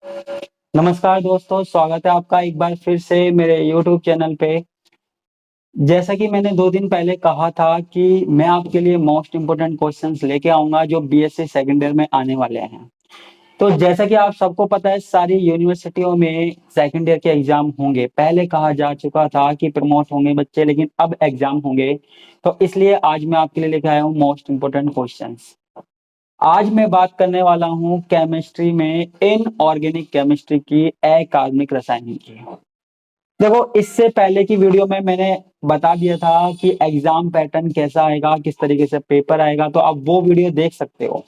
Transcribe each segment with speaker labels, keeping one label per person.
Speaker 1: नमस्कार दोस्तों, स्वागत है आपका एक बार फिर से मेरे YouTube चैनल पे। जैसा कि मैंने 2 दिन पहले कहा था कि मैं आपके लिए मोस्ट इम्पोर्टेंट क्वेश्चंस लेके आऊँगा जो बीएससी सेकंड ईयर में आने वाले हैं। तो जैसा कि आप सबको पता है सारी यूनिवर्सिटियों में सेकंड ईयर के एग्जाम होंगे। पहले कहा जा चुका था कि प्रमोट होंगे बच्चे, लेकिन अब एग्जाम होंगे। तो इसलिए आज मैं आपके लिए लेके आया हूँ मोस्ट इम्पोर्टेंट क्वेश्चंस। आज मैं बात करने वाला हूँ केमिस्ट्री में इनऑर्गेनिक केमिस्ट्री की अकार्बनिक रसायन की। देखो, इससे पहले की वीडियो में मैंने बता दिया था कि एग्जाम पैटर्न कैसा आएगा, किस तरीके से पेपर आएगा, तो आप वो वीडियो देख सकते हो।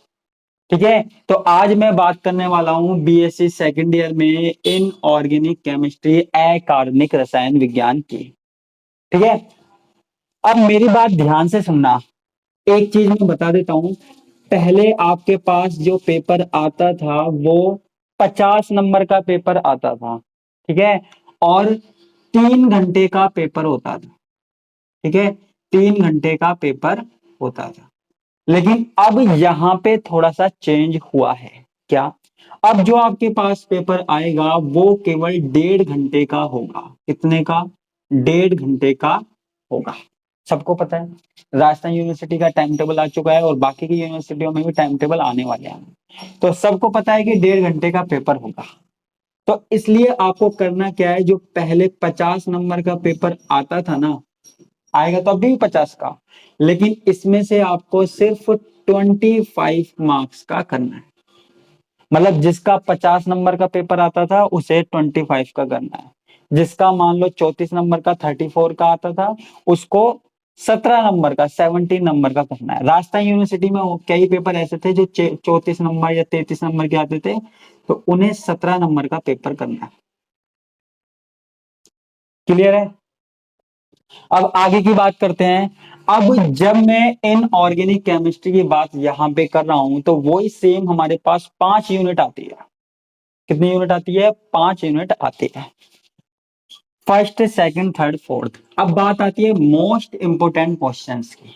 Speaker 1: ठीक है। तो आज मैं बात करने वाला हूँ बीएससी सेकंड ईयर में इनऑर्गेनिक केमिस्ट्री अकार्बनिक रसायन विज्ञान की। ठीक है। अब मेरी बात ध्यान से सुनना। एक चीज मैं बता देता हूँ। पहले आपके पास जो पेपर आता था वो 50 नंबर का पेपर आता था। ठीक है। और 3 घंटे का पेपर होता था। ठीक है। 3 घंटे का पेपर होता था। लेकिन अब यहाँ पे थोड़ा सा चेंज हुआ है। क्या? अब जो आपके पास पेपर आएगा वो केवल 1.5 घंटे का होगा। कितने का? 1.5 घंटे का होगा। सबको पता है राजस्थान यूनिवर्सिटी का टाइम टेबल आ चुका है और बाकी की यूनिवर्सिटियों में भी टाइम टेबल आने वाले हैं। तो सबको पता है कि 1.5 घंटे का पेपर होगा। तो इसलिए आपको करना क्या है, जो पहले 50 नंबर का पेपर आता था ना, आएगा तो अभी भी 50 का, लेकिन इसमें से आपको सिर्फ 25 मार्क्स का करना है। मतलब जिसका 50 नंबर का पेपर आता था उसे 25 का करना है। जिसका मान लो 34 नंबर का 34 का आता था, उसको 17 नंबर का 17 नंबर का करना है। राजस्थान यूनिवर्सिटी में कई पेपर ऐसे थे जो 34 नंबर या 33 नंबर के आते थे, तो उन्हें 17 नंबर का पेपर करना है। क्लियर है? अब आगे की बात करते हैं। अब जब मैं इनऑर्गेनिक केमिस्ट्री की बात यहां पे कर रहा हूं तो वही सेम हमारे पास 5 यूनिट आती है। कितनी यूनिट आती है? 5 यूनिट आती है। First, second, third, fourth. अब बात आती है मोस्ट इंपोर्टेंट क्वेश्चंस की।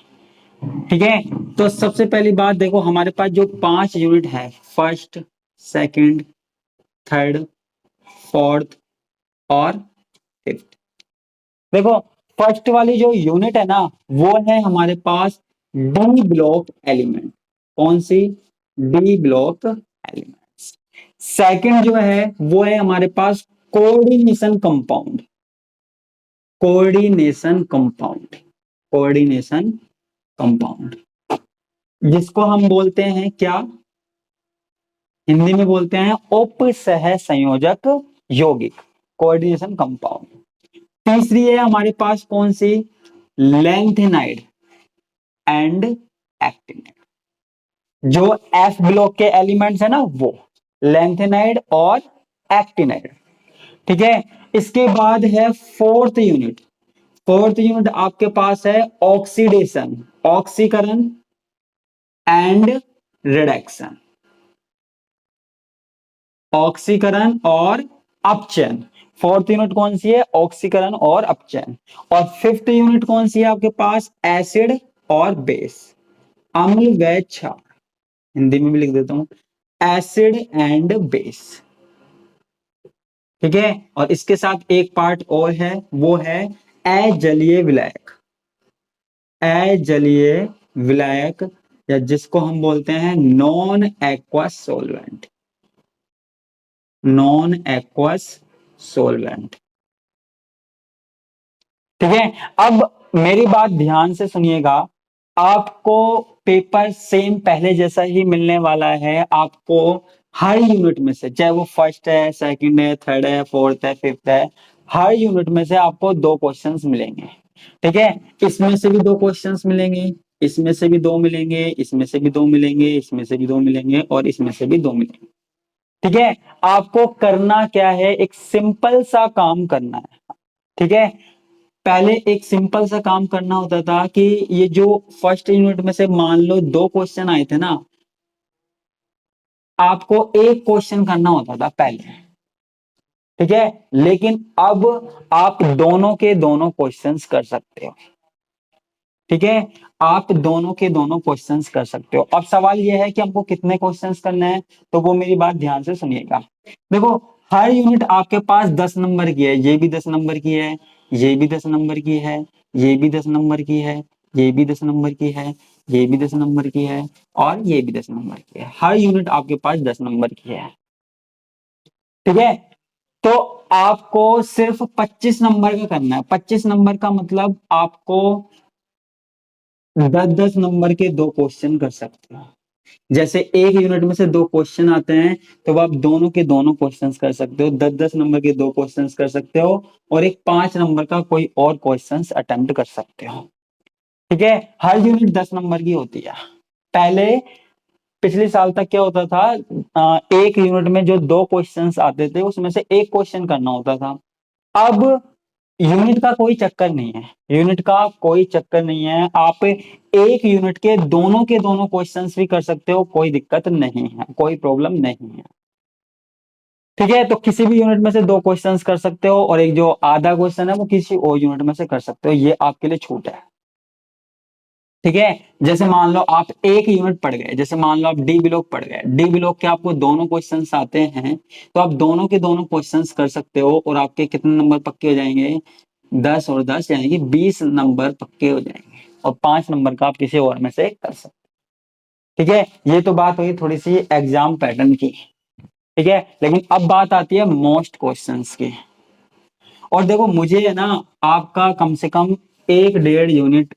Speaker 1: ठीक है। तो सबसे पहली बात देखो, हमारे पास जो 5 यूनिट है, फर्स्ट, सेकंड, थर्ड, फोर्थ और फिफ्थ। देखो, फर्स्ट वाली जो यूनिट है ना, वो है हमारे पास डी ब्लॉक एलिमेंट। कौन सी? D block elements. सेकंड जो है वो है हमारे पास coordination compound. Coordination compound. Coordination compound, जिसको हम बोलते हैं क्या? हिंदी में बोलते हैं उप सह संयोजक यौगिक, कोऑर्डिनेशन कंपाउंड। तीसरी है हमारे पास कौन सी? Lanthanide and actinide. जो एफ ब्लॉक के एलिमेंट्स है ना, वो लेंथेनाइड और एक्टिनाइड। ठीक है। इसके बाद है फोर्थ यूनिट। फोर्थ यूनिट आपके पास है ऑक्सीडेशन, ऑक्सीकरण एंड रिडक्शन। ऑक्सीकरण और अपचयन। फोर्थ यूनिट कौन सी है? ऑक्सीकरण और अपचयन। और फिफ्थ यूनिट कौन सी है आपके पास? एसिड और बेस, अम्ल व क्षार। हिंदी में भी लिख देता हूं, एसिड एंड बेस। ठीक है। और इसके साथ एक पार्ट और है, वो है अजलीय विलायक। अजलीय विलायक, या जिसको हम बोलते हैं non aqueous solvent. Non aqueous solvent. ठीक है। अब मेरी बात ध्यान से सुनिएगा। आपको पेपर सेम पहले जैसा ही मिलने वाला है। आपको हर यूनिट में से, चाहे वो फर्स्ट है, सेकंड है, थर्ड है, फोर्थ है, फिफ्थ है, हर यूनिट में से आपको 2 क्वेश्चंस मिलेंगे। ठीक है। इसमें से भी 2 क्वेश्चंस मिलेंगे, इसमें से भी 2 मिलेंगे, इसमें से भी 2 मिलेंगे, इसमें से भी 2 मिलेंगे और इसमें से भी 2 मिलेंगे। ठीक है। आपको करना क्या है? एक सिंपल सा काम करना है। ठीक है। पहले एक सिंपल सा काम करना होता था कि ये जो फर्स्ट यूनिट में से मान लो 2 क्वेश्चन आए थे ना, आपको एक क्वेश्चन करना होता था पहले। ठीक है। लेकिन अब आप दोनों के दोनों क्वेश्चंस कर सकते हो। ठीक है, आप दोनों के दोनों क्वेश्चंस कर सकते हो। अब सवाल यह है कि हमको कितने क्वेश्चंस करने हैं, तो वो मेरी बात ध्यान से सुनिएगा। देखो, हर यूनिट आपके पास 10 नंबर की है, ये भी 10 नंबर की है, ये भी 10 नंबर की है, ये भी 10 नंबर की है, ये भी 10 नंबर की है, ये भी 10 नंबर की है, और ये भी 10 नंबर की है। हर यूनिट आपके पास 10 नंबर की है। ठीक है, तो आपको सिर्फ 25 नंबर का करना है। 25 नंबर का मतलब आपको 10-10 नंबर के दो क्वेश्चन कर सकते हो। जैसे एक यूनिट में से दो क्वेश्चन आते हैं, तो आप दोनों के दोनों क्वेश्चंस कर सकते हो, 10-10 नंबर के दो क्वेश्चंस कर सकते हो, और एक 5 नंबर का कोई और क्वेश्चंस अटेम्प्ट कर सकते हो। ठीक है, हर यूनिट 10 नंबर की होती है। पहले पिछले साल तक क्या होता था, एक यूनिट में जो दो क्वेश्चंस आते थे उसमें से एक क्वेश्चन करना होता था। अब यूनिट का कोई चक्कर नहीं है, यूनिट का कोई चक्कर नहीं है, आप एक यूनिट के दोनों क्वेश्चंस भी कर सकते हो, कोई दिक्कत नहीं है, कोई प्रॉब्लम नहीं है। ठीक है, तो किसी भी यूनिट में से दो क्वेश्चंस कर सकते हो, और एक जो आधा क्वेश्चन है वो किसी और यूनिट में से कर सकते हो, ये आपके लिए छूट है। ठीक है, जैसे मान लो आप एक यूनिट पढ़ गए, जैसे मान लो आप डी ब्लॉक पढ़ गए, डी ब्लॉक के आपको दोनों क्वेश्चंस आते हैं, तो आप दोनों के दोनों क्वेश्चंस कर सकते हो, और आपके कितने नंबर पक्के हो जाएंगे, 10 और 10 यानी कि 20 नंबर पक्के हो जाएंगे, और 5 नंबर का आप किसी और में से कर सकते। ठीक है, ये तो बात हुई थोड़ी सी एग्जाम पैटर्न की। ठीक है, लेकिन अब बात आती है मोस्ट क्वेश्चंस की। और देखो, मुझे है ना आपका कम से कम 1-1.5 यूनिट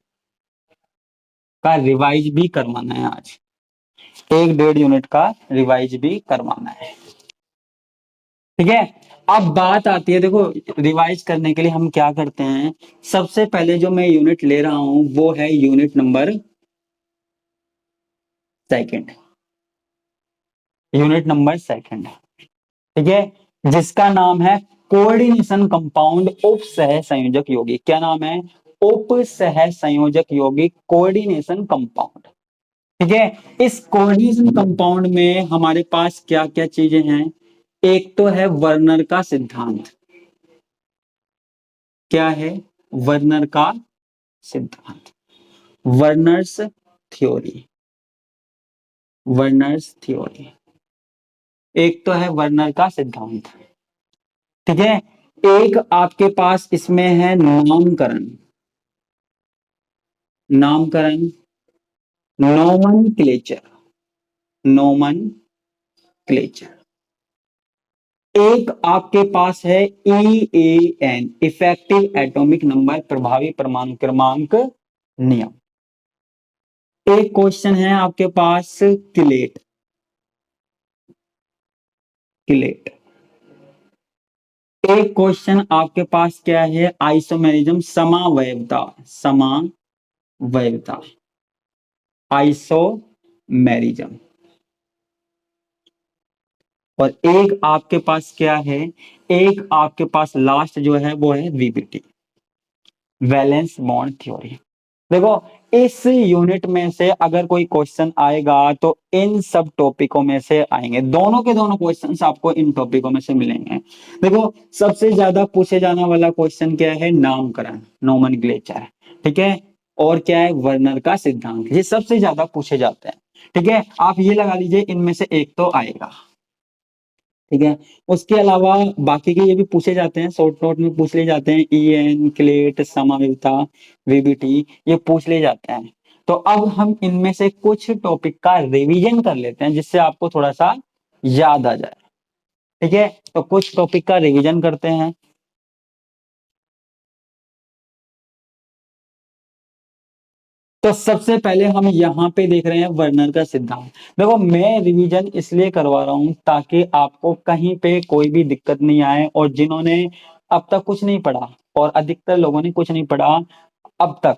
Speaker 1: का रिवाइज भी करवाना है आज। 1-1.5 यूनिट का रिवाइज भी करवाना है। ठीक है, अब बात आती है, देखो रिवाइज करने के लिए हम क्या करते हैं, सबसे पहले जो मैं यूनिट ले रहा हूं वो है unit number second. Unit number second, ठीक है, जिसका नाम है कोऑर्डिनेशन कंपाउंड उप सह संयोजक यौगिक। क्या नाम है, उप सह संयोजक यौगिक, कोऑर्डिनेशन कंपाउंड। ठीक है, इस कोऑर्डिनेशन कंपाउंड में हमारे पास क्या क्या चीजें हैं, एक तो है वर्नर का सिद्धांत। क्या है, वर्नर का सिद्धांत, वर्नर्स थ्योरी, वर्नर्स थ्योरी, एक तो है वर्नर का सिद्धांत। ठीक है, एक आपके पास इसमें है नामकरण, नामकरण, नोमनक्लेचर, नोमनक्लेचर। एक आपके पास है EAN, इफेक्टिव एटॉमिक नंबर, प्रभावी परमाणु क्रमांक नियम। एक क्वेश्चन है आपके पास किलेट, किलेट। एक क्वेश्चन आपके पास क्या है, आइसोमेरिज्म, समावयवता, समावयवता, आइसोमेरिज्म। और एक आपके पास क्या है, एक आपके पास लास्ट जो है वो है VBT, वैलेंस बॉन्ड थ्योरी। देखो, इस यूनिट में से अगर कोई क्वेश्चन आएगा तो इन सब टॉपिकों में से आएंगे, दोनों के दोनों क्वेश्चंस आपको इन टॉपिकों में से मिलेंगे। देखो, सबसे ज्यादा पूछे जाने वाला क्वेश्चन क्या है, नामकरण, नोमेनक्लेचर। ठीक है, और क्या है, वर्नर का सिद्धांत, ये सबसे ज्यादा पूछे जाते हैं। ठीक है, आप ये लगा लीजिए इनमें से एक तो आएगा। ठीक है, उसके अलावा बाकी के ये भी पूछे जाते हैं, शॉर्ट नोट में पूछ ले जाते हैं, EN, क्लेट, समाविता, VBT, ये पूछ ले जाते हैं। तो अब हम इनमें से कुछ टॉपिक का रिवीजन कर लेते हैं, जिससे आपको थोड़ा सा याद आ जाए। ठीक है, तो कुछ टॉपिक का रिवीजन करते हैं। तो सबसे पहले हम यहाँ पे देख रहे हैं वर्नर का सिद्धांत। देखो, मैं रिवीजन इसलिए करवा रहा हूं ताकि आपको कहीं पे कोई भी दिक्कत नहीं आए, और जिन्होंने अब तक कुछ नहीं पढ़ा, और अधिकतर लोगों ने कुछ नहीं पढ़ा अब तक,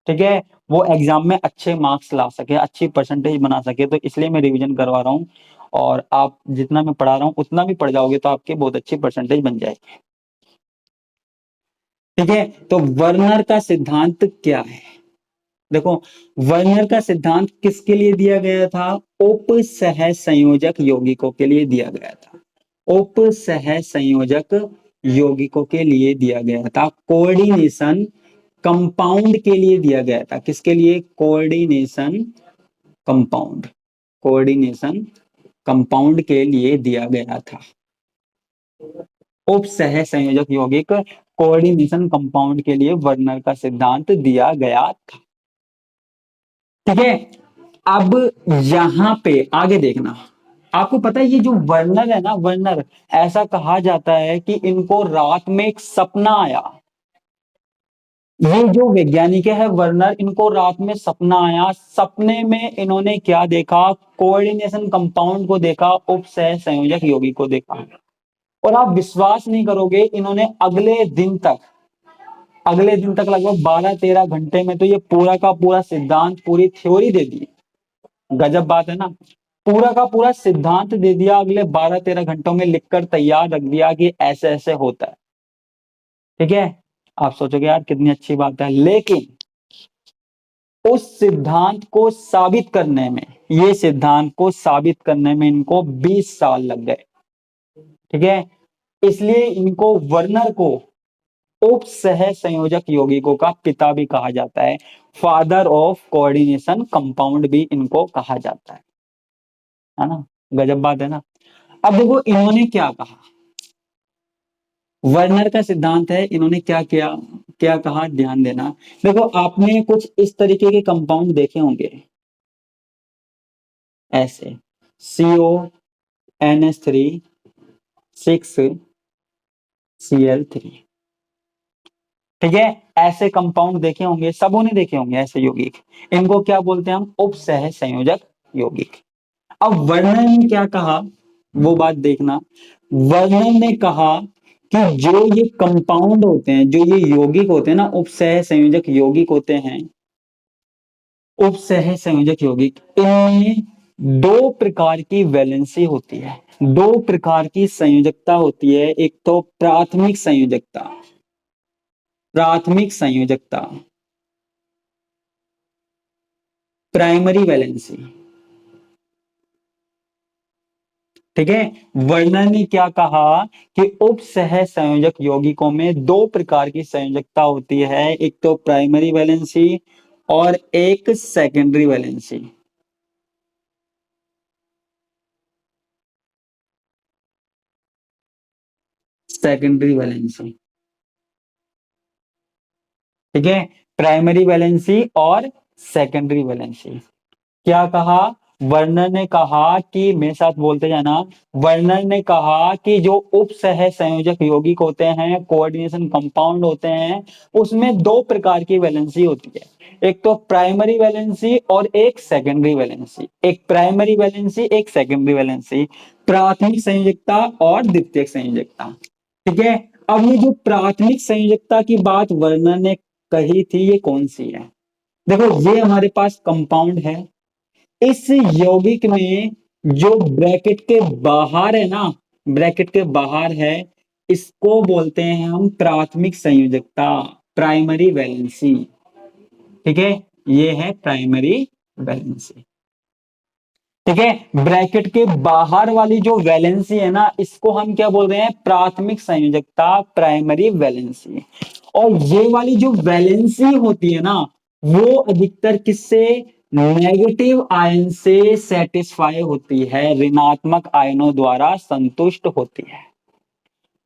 Speaker 1: ठीक है, वो एग्जाम में अच्छे मार्क्स ला सके, अच्छी परसेंटेज बना सके, तो इसलिए मैं रिवीजन करवा रहा हूँ। और आप जितना मैं पढ़ा रहा हूँ उतना भी पढ़ जाओगे तो आपके बहुत अच्छी परसेंटेज बन जाएगी। ठीक है, तो वर्नर का सिद्धांत क्या है, देखो, वर्नर का सिद्धांत किसके लिए दिया गया था, उप सह संयोजक यौगिकों के लिए दिया गया था, उप सह संयोजक यौगिकों के लिए दिया गया था, कोऑर्डिनेशन कंपाउंड के लिए दिया गया था। किसके लिए? कोऑर्डिनेशन कंपाउंड, कोऑर्डिनेशन कंपाउंड के लिए दिया गया था। उप सह संयोजक यौगिक कोऑर्डिनेशन कंपाउंड के लिए वर्नर का सिद्धांत दिया गया था। ठीक है, अब यहां पे आगे देखना, आपको पता है ये जो वर्नर है ना, वर्नर, ऐसा कहा जाता है कि इनको रात में एक सपना आया। ये जो वैज्ञानिक है वर्नर, इनको रात में सपना आया। सपने में इन्होंने क्या देखा? कोऑर्डिनेशन कंपाउंड को देखा, उप सह संयोजक यौगिक को देखा। और आप विश्वास नहीं करोगे, इन्होंने अगले दिन तक लगभग 12-13 घंटे में तो ये पूरा का पूरा सिद्धांत, पूरी थ्योरी दे दी। गजब बात है ना, पूरा का पूरा सिद्धांत दे दिया, अगले 12-13 घंटों में लिखकर तैयार रख दिया कि ऐसे ऐसे होता है। ठीक है, आप सोचोगे यार कितनी अच्छी बात है, लेकिन उस सिद्धांत को साबित करने में, ये सिद्धांत को साबित करने में इनको 20 साल लग गए। ठीक है, इसलिए इनको, वर्नर को, उप सह संयोजक यौगिकों का पिता भी कहा जाता है। फादर ऑफ कोऑर्डिनेशन कंपाउंड भी इनको कहा जाता है ना। गजब बात है ना। अब देखो इन्होंने क्या कहा, वर्नर का सिद्धांत है, इन्होंने क्या किया, क्या कहा, ध्यान देना। देखो आपने कुछ इस तरीके के कंपाउंड देखे होंगे, ऐसे CONH3 6Cl3। ठीक है, ऐसे कंपाउंड देखे होंगे, सबों ने देखे होंगे ऐसे यौगिक। इनको क्या बोलते हैं हम? उप सह संयोजक यौगिक। अब वर्णन ने क्या कहा, वो बात देखना। वर्णन ने कहा कि जो ये कंपाउंड होते हैं, जो ये यौगिक होते हैं ना, उप सह संयोजक यौगिक होते हैं, उप सह संयोजक यौगिक, इनमें दो प्रकार की वैलेंसी होती है, दो प्रकार की संयोजकता होती है। एक तो प्राथमिक संयोजकता, प्राथमिक संयोजकता, प्राइमरी वैलेंसी। ठीक है, वर्णन ने क्या कहा कि उप सह संयोजक यौगिकों में दो प्रकार की संयोजकता होती है, एक तो प्राइमरी वैलेंसी और एक सेकेंडरी वैलेंसी। सेकेंडरी वैलेंसी, ठीक है, प्राइमरी वैलेंसी और सेकेंडरी वैलेंसी। क्या कहा? वर्णन ने कहा कि, मेरे साथ बोलते जाना, वर्णन ने कहा कि जो उप सह संयोजक यौगिक होते हैं, कोऑर्डिनेशन कंपाउंड होते हैं, उसमें दो प्रकार की वैलेंसी होती है, एक तो प्राइमरी वैलेंसी और एक सेकेंडरी वैलेंसी। एक प्राइमरी वैलेंसी, एक सेकेंडरी वैलेंसी, प्राथमिक संयोजकता और द्वितीयक संयोजकता। ठीक है, अब ये जो प्राथमिक संयोजकता की बात वर्णन ने कही थी, ये कौन सी है? देखो ये हमारे पास कंपाउंड है, इस यौगिक में जो ब्रैकेट के बाहर है ना, ब्रैकेट के बाहर है, इसको बोलते हैं हम प्राथमिक संयोजकता, प्राइमरी वैलेंसी। ठीक है, ये है प्राइमरी वैलेंसी। ठीक है, ब्रैकेट के बाहर वाली जो वैलेंसी है ना, इसको हम क्या बोल रहे हैं? प्राथमिक संयोजकता, प्राइमरी वैलेंसी। और ये वाली जो वैलेंसी होती है ना, वो अधिकतर किससे? नेगेटिव आयन से सेटिस्फाई होती है, ऋणात्मक आयनों द्वारा संतुष्ट होती है।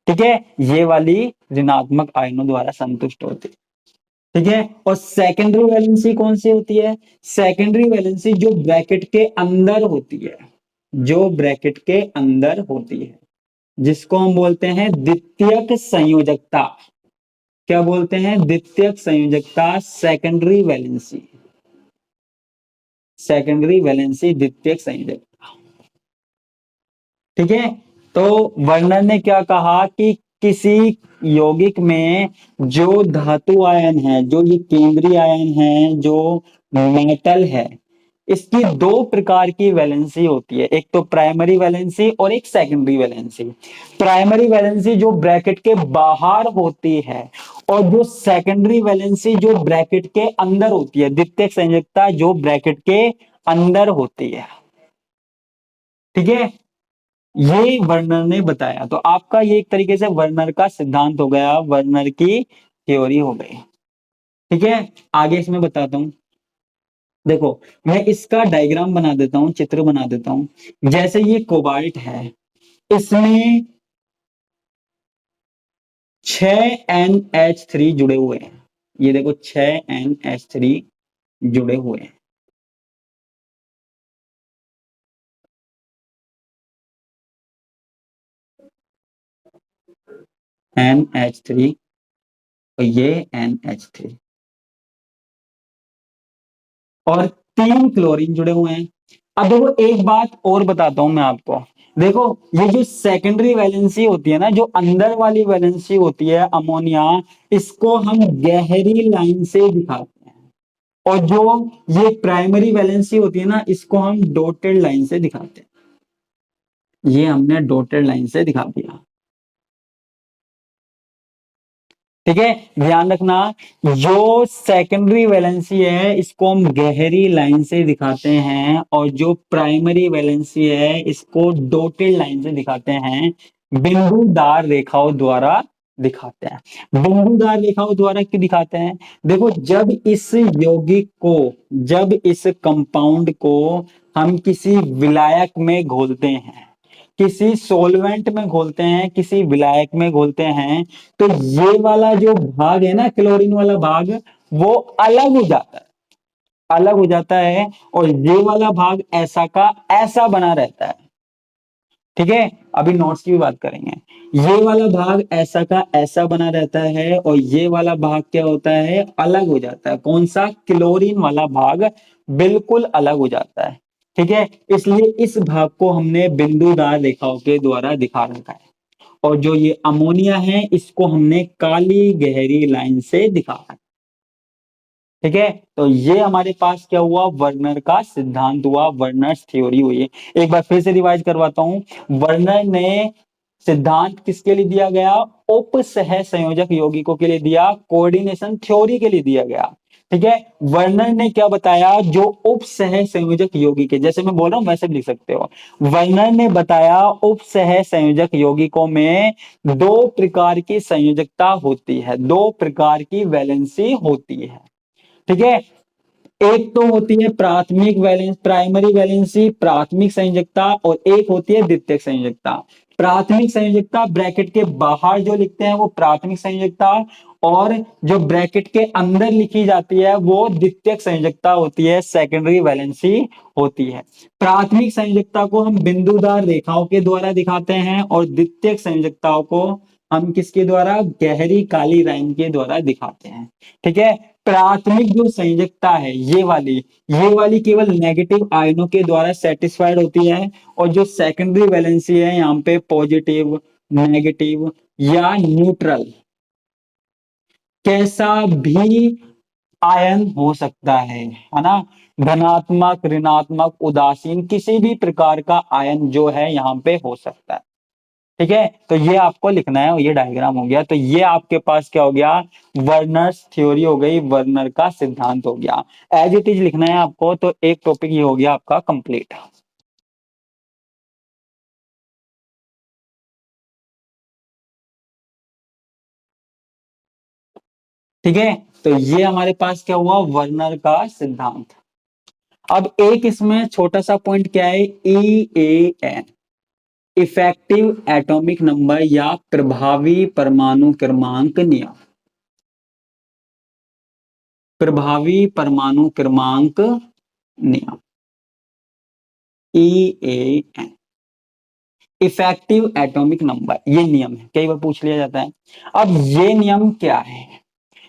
Speaker 1: ठीक है, ये वाली ऋणात्मक आयनों द्वारा संतुष्ट होती है। ठीक है, और सेकेंडरी वैलेंसी कौन सी होती है? सेकेंडरी वैलेंसी जो ब्रैकेट के अंदर होती है, जो ब्रैकेट के अंदर होती है, जिसको हम बोलते हैं द्वितीयक संयोजकता। क्या बोलते हैं? द्वितीयक संयोजकता, सेकेंडरी वैलेंसी, सेकेंडरी वैलेंसी, द्वितीयक संयोजकता। ठीक है, तो वर्णन ने क्या कहा कि किसी यौगिक में जो धातु आयन है, जो ये केंद्रीय आयन है, जो मेटल है, इसकी दो प्रकार की वैलेंसी होती है, एक तो प्राइमरी वैलेंसी और एक सेकेंडरी वैलेंसी। प्राइमरी वैलेंसी जो ब्रैकेट के बाहर होती है, और जो सेकेंडरी वैलेंसी जो ब्रैकेट के अंदर होती है, द्वितीयक संयोजकता जो ब्रैकेट के अंदर होती है। ठीक है, ये वर्नर ने बताया, तो आपका ये एक तरीके से वर्नर का सिद्धांत हो गया, वर्नर की थ्योरी हो गई। ठीक है, आगे इसमें बताता हूं। देखो, मैं इसका डायग्राम बना देता हूं, चित्र बना देता हूं। जैसे ये कोबाल्ट है, इसमें 6 NH3 जुड़े हुए हैं। ये देखो 6 NH3 जुड़े हुए हैं। NH3 और ये NH3 और 3 क्लोरीन जुड़े हुए हैं। अब देखो एक बात और बताता हूं मैं आपको। देखो, ये जो सेकेंडरी वैलेंसी होती है ना, जो अंदर वाली वैलेंसी होती है अमोनिया, इसको हम गहरी लाइन से दिखाते हैं। और जो ये प्राइमरी वैलेंसी होती है ना, इसको हम डॉटेड लाइन से दिखाते हैं। ये हमने डॉटेड लाइन से दिखा दिया। ठीक है, ध्यान रखना, जो सेकेंडरी वैलेंसी है इसको हम गहरी लाइन से दिखाते हैं, और जो प्राइमरी वैलेंसी है इसको डॉटेड लाइन से दिखाते हैं, बिंदुदार रेखाओं द्वारा दिखाते हैं। बिंदुदार रेखाओं द्वारा क्यों दिखाते हैं? देखो, जब इस यौगिक को, जब इस कंपाउंड को हम किसी विलायक में घोलते हैं, किसी सॉल्वेंट में घोलते हैं, किसी विलायक में घोलते हैं, तो ये वाला जो भाग है ना, क्लोरीन वाला भाग, वो अलग हो जाता है, अलग हो जाता है, और ये वाला भाग ऐसा का ऐसा बना रहता है। ठीक है, अभी नोट्स की भी बात करेंगे। ये वाला भाग ऐसा का ऐसा बना रहता है, और ये वाला भाग क्या होता है, अलग हो जाता है। कौन सा? क्लोरीन वाला भाग बिल्कुल अलग हो जाता है। ठीक है, इसलिए इस भाग को हमने बिंदुदार रेखाओं के द्वारा दिखा रखा है। और जो ये अमोनिया है, इसको हमने काली गहरी लाइन से दिखाया। ठीक है, तो ये हमारे पास क्या हुआ, वर्नर का सिद्धांत हुआ, वर्नर्स थ्योरी हुई। एक बार फिर से रिवाइज करवाता हूं। वर्नर ने सिद्धांत किसके लिए दिया गया? उप सह संयोजक यौगिकों के लिए दिया, कोऑर्डिनेशन थ्योरी के लिए दिया गया। ठीक है, वर्नर ने क्या बताया? जो उप सह संयोजक यौगिक है, जैसे मैं बोल रहा हूं वैसे भी लिख सकते हो। वर्नर ने बताया उप सह संयोजक यौगिकों में 2 प्रकार की संयोजकता होती है, 2 प्रकार की वैलेंसी होती है। ठीक है, एक तो होती है प्राथमिक वैलेंस, प्राइमरी वैलेंसी, प्राथमिक संयोजकता, और एक होती है द्वितीयक संयोजकता। प्राथमिक संयोजकता ब्रैकेट के बाहर जो लिखते हैं वो प्राथमिक संयोजकता, और जो ब्रैकेट के अंदर लिखी जाती है वो द्वितीयक संयोजकता होती है, सेकेंडरी वैलेंसी होती है। प्राथमिक संयोजकता को हम बिंदुदार रेखाओं के द्वारा दिखाते हैं, और द्वितीयक संयोजकताओं को हम किसके द्वारा? गहरी काली लाइन के द्वारा दिखाते हैं। ठीक है, प्राथमिक जो संयोजकता है ये वाली केवल नेगेटिव आयनों के द्वारा सेटिस्फाइड होती है, और जो सेकेंडरी वैलेंसी है यहाँ पे पॉजिटिव, नेगेटिव या न्यूट्रल, कैसा भी आयन हो सकता है ना, धनात्मक, ऋणात्मक, उदासीन, किसी भी प्रकार का आयन जो है यहाँ पे हो सकता है। ठीक है, तो ये आपको लिखना है, और ये डायग्राम हो गया। तो ये आपके पास क्या हो गया? वर्नर्स थ्योरी हो गई, वर्नर का सिद्धांत हो गया। एज इट इज लिखना है आपको, तो एक टॉपिक ये हो गया आपका कंप्लीट। ठीक है, तो ये हमारे पास क्या हुआ? वर्नर का सिद्धांत। अब एक इसमें छोटा सा पॉइंट क्या है? EAN, इफेक्टिव एटॉमिक नंबर या प्रभावी परमाणु क्रमांक नियम। प्रभावी परमाणु क्रमांक नियम, EAN, इफेक्टिव एटॉमिक नंबर, ये नियम है, कई बार पूछ लिया जाता है। अब ये नियम क्या है?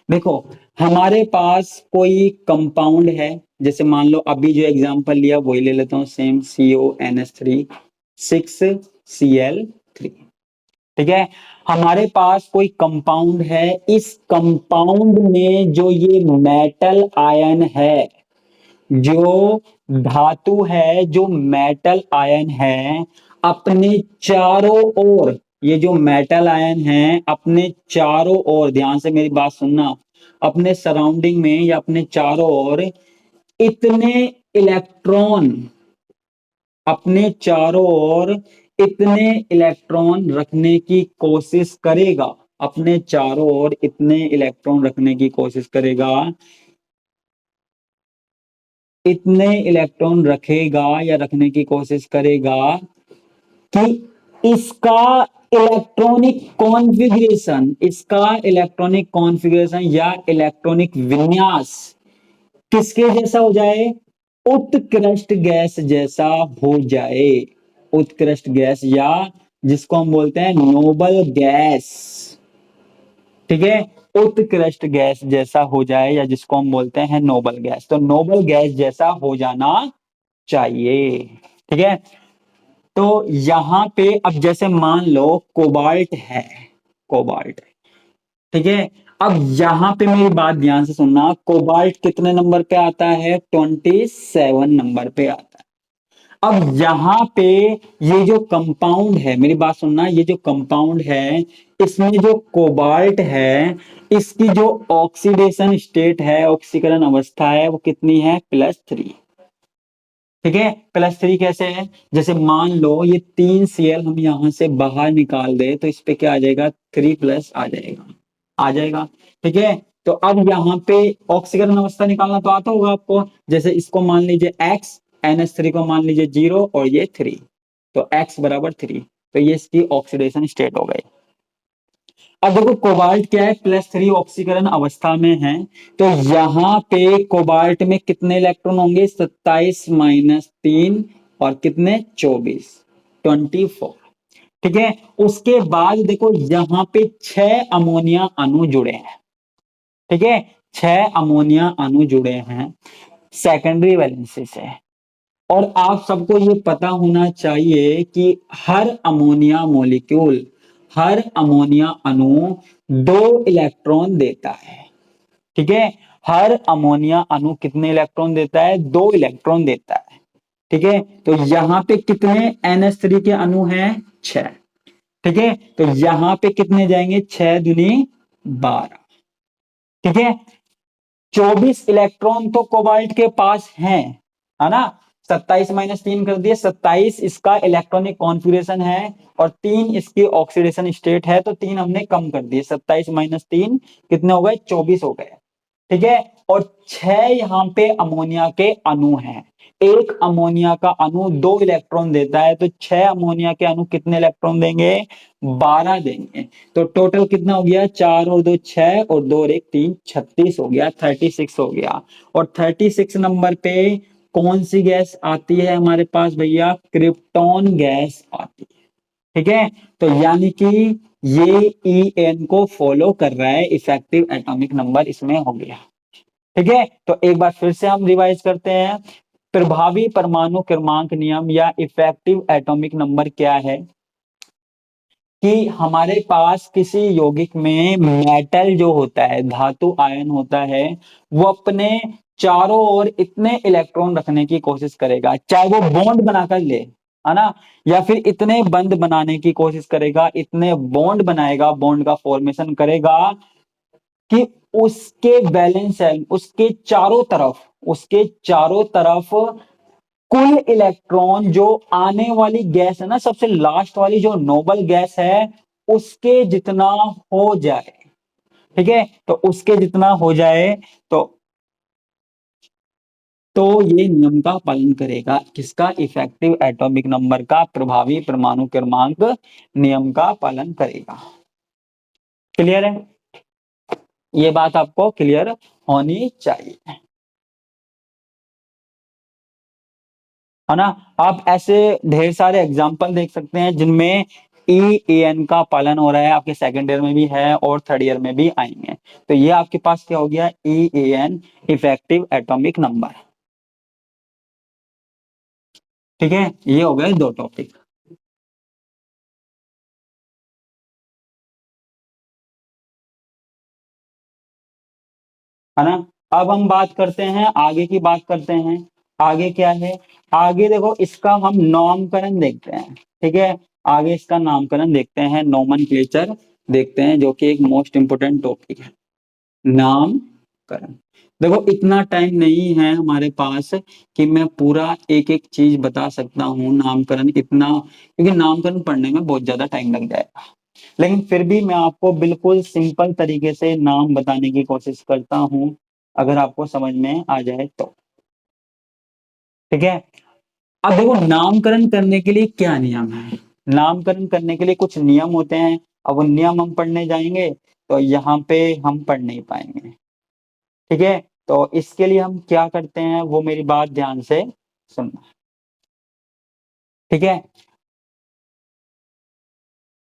Speaker 1: देखो, हमारे पास कोई कंपाउंड है, जैसे मान लो अभी जो एग्जांपल लिया वही ले लेता हूं, सेम CONH3 6Cl3। ठीक है, हमारे पास कोई कंपाउंड है, इस कंपाउंड में जो ये मेटल आयन है, जो धातु है, जो मेटल आयन है, अपने चारों ओर, ये जो मेटल आयन है अपने चारों ओर, ध्यान से मेरी बात सुनना, अपने सराउंडिंग में या अपने चारों ओर इतने इलेक्ट्रॉन, अपने चारों ओर इतने इलेक्ट्रॉन रखने की कोशिश करेगा, अपने चारों ओर इतने इलेक्ट्रॉन रखने की कोशिश करेगा, इतने इलेक्ट्रॉन रखेगा या रखने की कोशिश करेगा कि इसका इलेक्ट्रॉनिक कॉन्फ़िगरेशन या इलेक्ट्रॉनिक विन्यास किसके जैसा हो जाए, उत्कृष्ट गैस जैसा हो जाए। उत्कृष्ट गैस या जिसको हम बोलते हैं नोबल गैस, ठीक है, उत्कृष्ट गैस जैसा हो जाए या जिसको हम बोलते हैं नोबल गैस। तो नोबल गैस जैसा हो जाना चाहिए, ठीक है। तो यहां पे अब जैसे मान लो कोबाल्ट है, कोबाल्ट, ठीक है। अब यहां पे मेरी बात ध्यान से सुनना, कोबाल्ट कितने नंबर पे आता है, 27 नंबर पे आता है। अब यहां पे ये जो कंपाउंड है, मेरी बात सुनना, ये जो कंपाउंड है इसमें जो कोबाल्ट है इसकी जो ऑक्सीडेशन स्टेट है, ऑक्सीकरण अवस्था है, वो कितनी है, +3, ठीक है। +3 कैसे है, जैसे मान लो ये 3Cl हम यहां से बाहर निकाल दे तो इस पे क्या आ जाएगा, 3+ आ जाएगा, आ जाएगा, ठीक है। तो अब यहाँ पे ऑक्सीकरण अवस्था निकालना तो आता होगा आपको, जैसे इसको मान लीजिए x, NH3 को मान लीजिए 0 और ये 3, तो x बराबर 3, तो ये इसकी ऑक्सीडेशन स्टेट हो गई। अब देखो कोबाल्ट क्या है, +3 ऑक्सीकरण अवस्था में है, तो यहां पे कोबाल्ट में कितने इलेक्ट्रॉन होंगे, 27-3 और कितने, 24, ठीक है। उसके बाद देखो यहां पे 6 अमोनिया अणु जुड़े हैं, ठीक है, 6 अमोनिया अणु जुड़े हैं सेकेंडरी वैलेंसी से। और आप सबको ये पता होना चाहिए कि हर अमोनिया मॉलिक्यूल, हर अमोनिया अणु 2 इलेक्ट्रॉन देता है, ठीक है। हर अमोनिया अणु कितने इलेक्ट्रॉन देता है, 2 इलेक्ट्रॉन देता है, ठीक है। तो यहां पे कितने NH3 के अणु हैं, 6, ठीक है। तो यहां पे कितने जाएंगे, 6 दूनी 12, ठीक है। 24 इलेक्ट्रॉन तो कोबाल्ट के पास है ना, 27-3 कर दिए, 27 इसका इलेक्ट्रॉनिक कॉन्फ़िगरेशन है और 3 इसकी ऑक्सीडेशन स्टेट है, तो 3 हमने कम कर दिए, 27-3 कितने हो गए, 24 हो गए, ठीक है। और 6 यहां पे अमोनिया के अणु हैं, एक अमोनिया का अणु 2 इलेक्ट्रॉन देता है, तो 6 अमोनिया के अणु कितने इलेक्ट्रॉन देंगे, 12 देंगे। तो टोटल कितना हो गया, 4 और 2 6 और 2 और 1 3, 36 हो गया, 36 हो गया। और 36 नंबर पे कौन सी गैस आती है हमारे पास भैया, क्रिप्टॉन गैस आती है, ठीक है। तो यानी कि ये EN को फॉलो कर रहा है, इफेक्टिव एटॉमिक नंबर इसमें हो गया, ठीक है। तो एक बार फिर से हम रिवाइज करते हैं, प्रभावी परमाणु क्रमांक नियम या इफेक्टिव एटॉमिक नंबर क्या है, कि हमारे पास किसी यौगिक में मेटल जो होता है, धातु आयन होता है, वो अपने चारों ओर इतने इलेक्ट्रॉन रखने की कोशिश करेगा, चाहे वो बॉन्ड बनाकर ले, है ना, या फिर इतने बंद बनाने की कोशिश करेगा, इतने बॉन्ड बनाएगा, बॉन्ड का फॉर्मेशन करेगा कि उसके बैलेंस है, उसके चारों तरफ कुल इलेक्ट्रॉन जो आने वाली गैस है ना, सबसे लास्ट वाली जो नोबल गैस है, उसके जितना हो जाए, ठीक है। तो उसके जितना हो जाए, तो ये नियम का पालन करेगा, किसका, इफेक्टिव एटॉमिक नंबर का, प्रभावी परमाणु क्रमांक नियम का पालन करेगा। क्लियर है, ये बात आपको क्लियर होनी चाहिए, है ना। आप ऐसे ढेर सारे एग्जाम्पल देख सकते हैं जिनमें EAN का पालन हो रहा है, आपके सेकंड ईयर में भी है और थर्ड ईयर में भी आएंगे। तो ये आपके पास क्या हो गया, EAN, इफेक्टिव एटॉमिक नंबर, ठीक है। ये हो गए 2 टॉपिक, है ना। अब हम बात करते हैं, आगे की बात करते हैं, आगे क्या है, आगे देखो इसका हम नामकरण देखते हैं, ठीक है। आगे इसका नामकरण देखते हैं, नोमेनक्लेचर देखते हैं, जो कि एक मोस्ट इंपोर्टेंट टॉपिक है, नामकरण। देखो इतना टाइम नहीं है हमारे पास कि मैं पूरा एक एक चीज बता सकता हूँ, नामकरण इतना, क्योंकि नामकरण पढ़ने में बहुत ज्यादा टाइम लग जाएगा, लेकिन फिर भी मैं आपको बिल्कुल सिंपल तरीके से नाम बताने की कोशिश करता हूं, अगर आपको समझ में आ जाए तो। ठीक है, अब देखो नामकरण करने के लिए क्या नियम है। नामकरण करने के लिए कुछ नियम होते हैं। अब वो नियम हम पढ़ने जाएंगे तो यहाँ पे हम पढ़ नहीं पाएंगे। ठीक है, तो इसके लिए हम क्या करते हैं वो मेरी बात ध्यान से सुनना। ठीक है,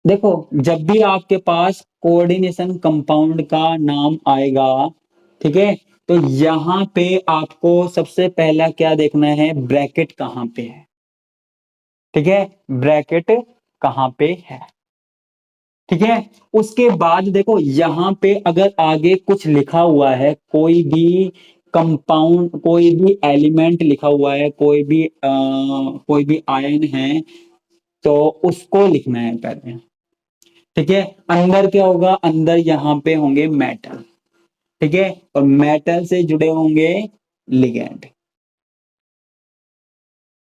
Speaker 1: देखो जब भी आपके पास कोऑर्डिनेशन कंपाउंड का नाम आएगा, ठीक है, तो यहां पे आपको सबसे पहला क्या देखना है, ब्रैकेट कहां पे है। ठीक है, ब्रैकेट कहां पे है। ठीक है, उसके बाद देखो यहां पे अगर आगे कुछ लिखा हुआ है, कोई भी कंपाउंड, कोई भी एलिमेंट लिखा हुआ है, कोई भी आयन है, तो उसको लिखना है पहले। ठीक है, अंदर क्या होगा, अंदर यहां पे होंगे मेटल। ठीक है, और मेटल से जुड़े होंगे लिगेंड।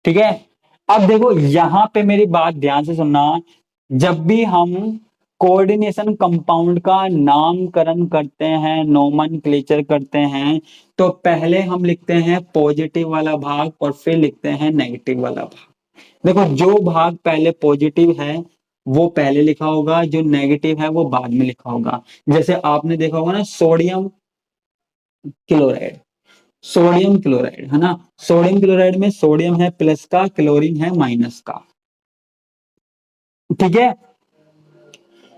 Speaker 1: ठीक है, अब देखो यहां पे मेरी बात ध्यान से सुनना। जब भी हम कोऑर्डिनेशन कंपाउंड का नामकरण करते हैं, नोमेनक्लेचर करते हैं, तो पहले हम लिखते हैं पॉजिटिव वाला भाग और फिर लिखते हैं नेगेटिव वाला भाग। देखो जो भाग पहले पॉजिटिव है वो पहले लिखा होगा, जो नेगेटिव है वो बाद में लिखा होगा। जैसे आपने देखा होगा ना, सोडियम क्लोराइड, सोडियम क्लोराइड है ना, सोडियम क्लोराइड में सोडियम है प्लस का, क्लोरीन है माइनस का। ठीक है,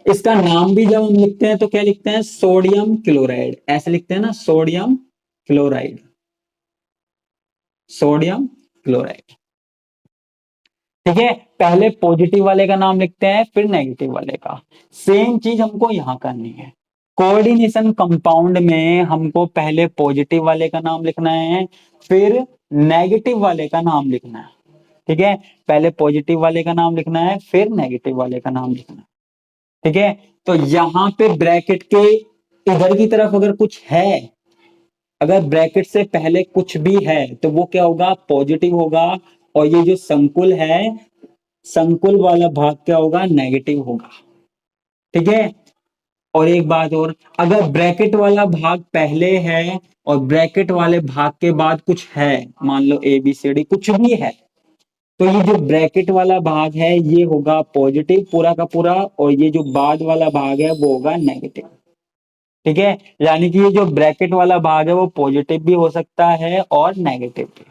Speaker 1: इसका नाम भी जब हम लिखते हैं तो क्या लिखते हैं, सोडियम क्लोराइड, ऐसे लिखते हैं ना, सोडियम क्लोराइड, सोडियम क्लोराइड। ठीक है, पहले पॉजिटिव वाले का नाम लिखते हैं फिर नेगेटिव वाले का। सेम चीज हमको यहां करनी है। कोऑर्डिनेशन कंपाउंड में हमको पहले पॉजिटिव वाले का नाम लिखना है, फिर नेगेटिव वाले का नाम लिखना है। ठीक है, पहले पॉजिटिव वाले का नाम लिखना है फिर नेगेटिव वाले का नाम लिखना है। ठीक है, तो यहां पे ब्रैकेट के इधर की तरफ अगर कुछ है, अगर ब्रैकेट से पहले कुछ भी है तो वो क्या होगा, पॉजिटिव होगा। और ये जो संकुल है, संकुल वाला भाग क्या होगा, नेगेटिव होगा। ठीक है, और एक बात और, अगर ब्रैकेट वाला भाग पहले है और ब्रैकेट वाले भाग के बाद कुछ है, मान लो ए बी सी डी कुछ भी है, तो ये जो ब्रैकेट वाला भाग है ये होगा पॉजिटिव पूरा का पूरा, और ये जो बाद वाला भाग है वो होगा नेगेटिव। ठीक है, यानी कि ये जो ब्रैकेट वाला भाग है वो पॉजिटिव भी हो सकता है और नेगेटिव भी।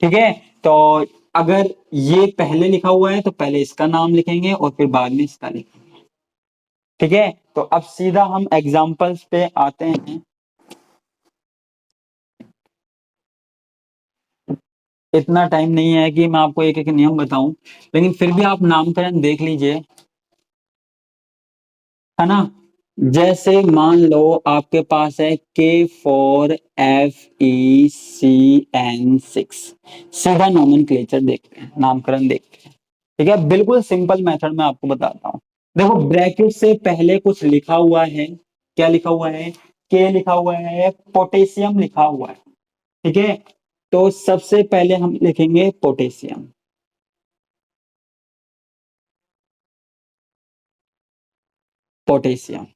Speaker 1: ठीक है, तो अगर ये पहले लिखा हुआ है तो पहले इसका नाम लिखेंगे और फिर बाद में इसका लिखेंगे। ठीक है, तो अब सीधा हम एग्जांपल्स पे आते हैं। इतना टाइम नहीं है कि मैं आपको एक एक नियम बताऊं, लेकिन फिर भी आप नामकरण देख लीजिए, है ना। जैसे मान लो आपके पास है K4FeCN6, सीधा नोमेनक्लेचर देखते हैं, नामकरण देखते हैं। ठीक है, बिल्कुल सिंपल मेथड में आपको बताता हूं। देखो ब्रैकेट से पहले कुछ लिखा हुआ है, क्या लिखा हुआ है, के लिखा हुआ है, पोटेशियम लिखा हुआ है। ठीक है, तो सबसे पहले हम लिखेंगे पोटेशियम। पोटेशियम।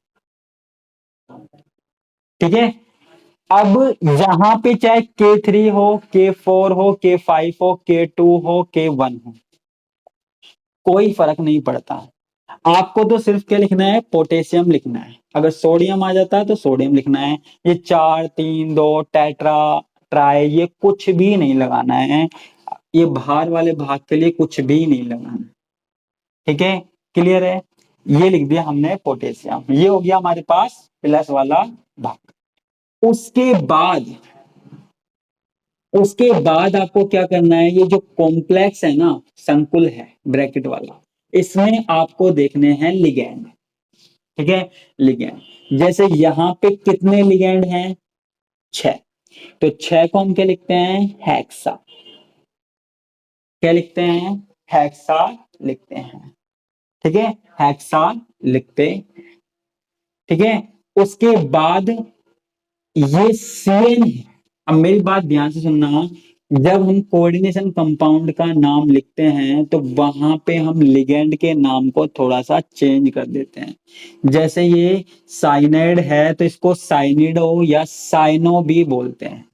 Speaker 1: ठीक है, अब यहां पे चाहे K3 हो, K4 हो, K5 हो, K2 हो, K1 हो, कोई फर्क नहीं पड़ता। आपको तो सिर्फ क्या लिखना है, पोटेशियम लिखना है। अगर सोडियम आ जाता है तो सोडियम लिखना है। ये 4 3 2 टेट्रा ट्राई ये कुछ भी नहीं लगाना है। ये बाहर वाले भाग के लिए कुछ भी नहीं लगाना। ठीक है, क्लियर है। ये लिख दिया हमने पोटेशियम, ये हो गया हमारे पास प्लस वाला भाग। उसके बाद, उसके बाद आपको क्या करना है, ये जो कॉम्प्लेक्स है ना, संकुल है ब्रैकेट वाला, इसमें आपको देखने हैं लिगेंड। ठीक है, लिगेंड जैसे यहां पे कितने लिगेंड हैं, 6। तो 6 को हम क्या लिखते हैं, हेक्सा। क्या लिखते हैं, हेक्सा लिखते हैं। ठीक है, हेक्सा लिखते। ठीक है, उसके बाद ये सीएन है। अब मेरी बात ध्यान से सुनना, जब हम कोऑर्डिनेशन कंपाउंड का नाम लिखते हैं तो वहां पे हम लिगेंड के नाम को थोड़ा सा चेंज कर देते हैं। जैसे ये साइनाइड है तो इसको साइनिडो या साइनो भी बोलते हैं।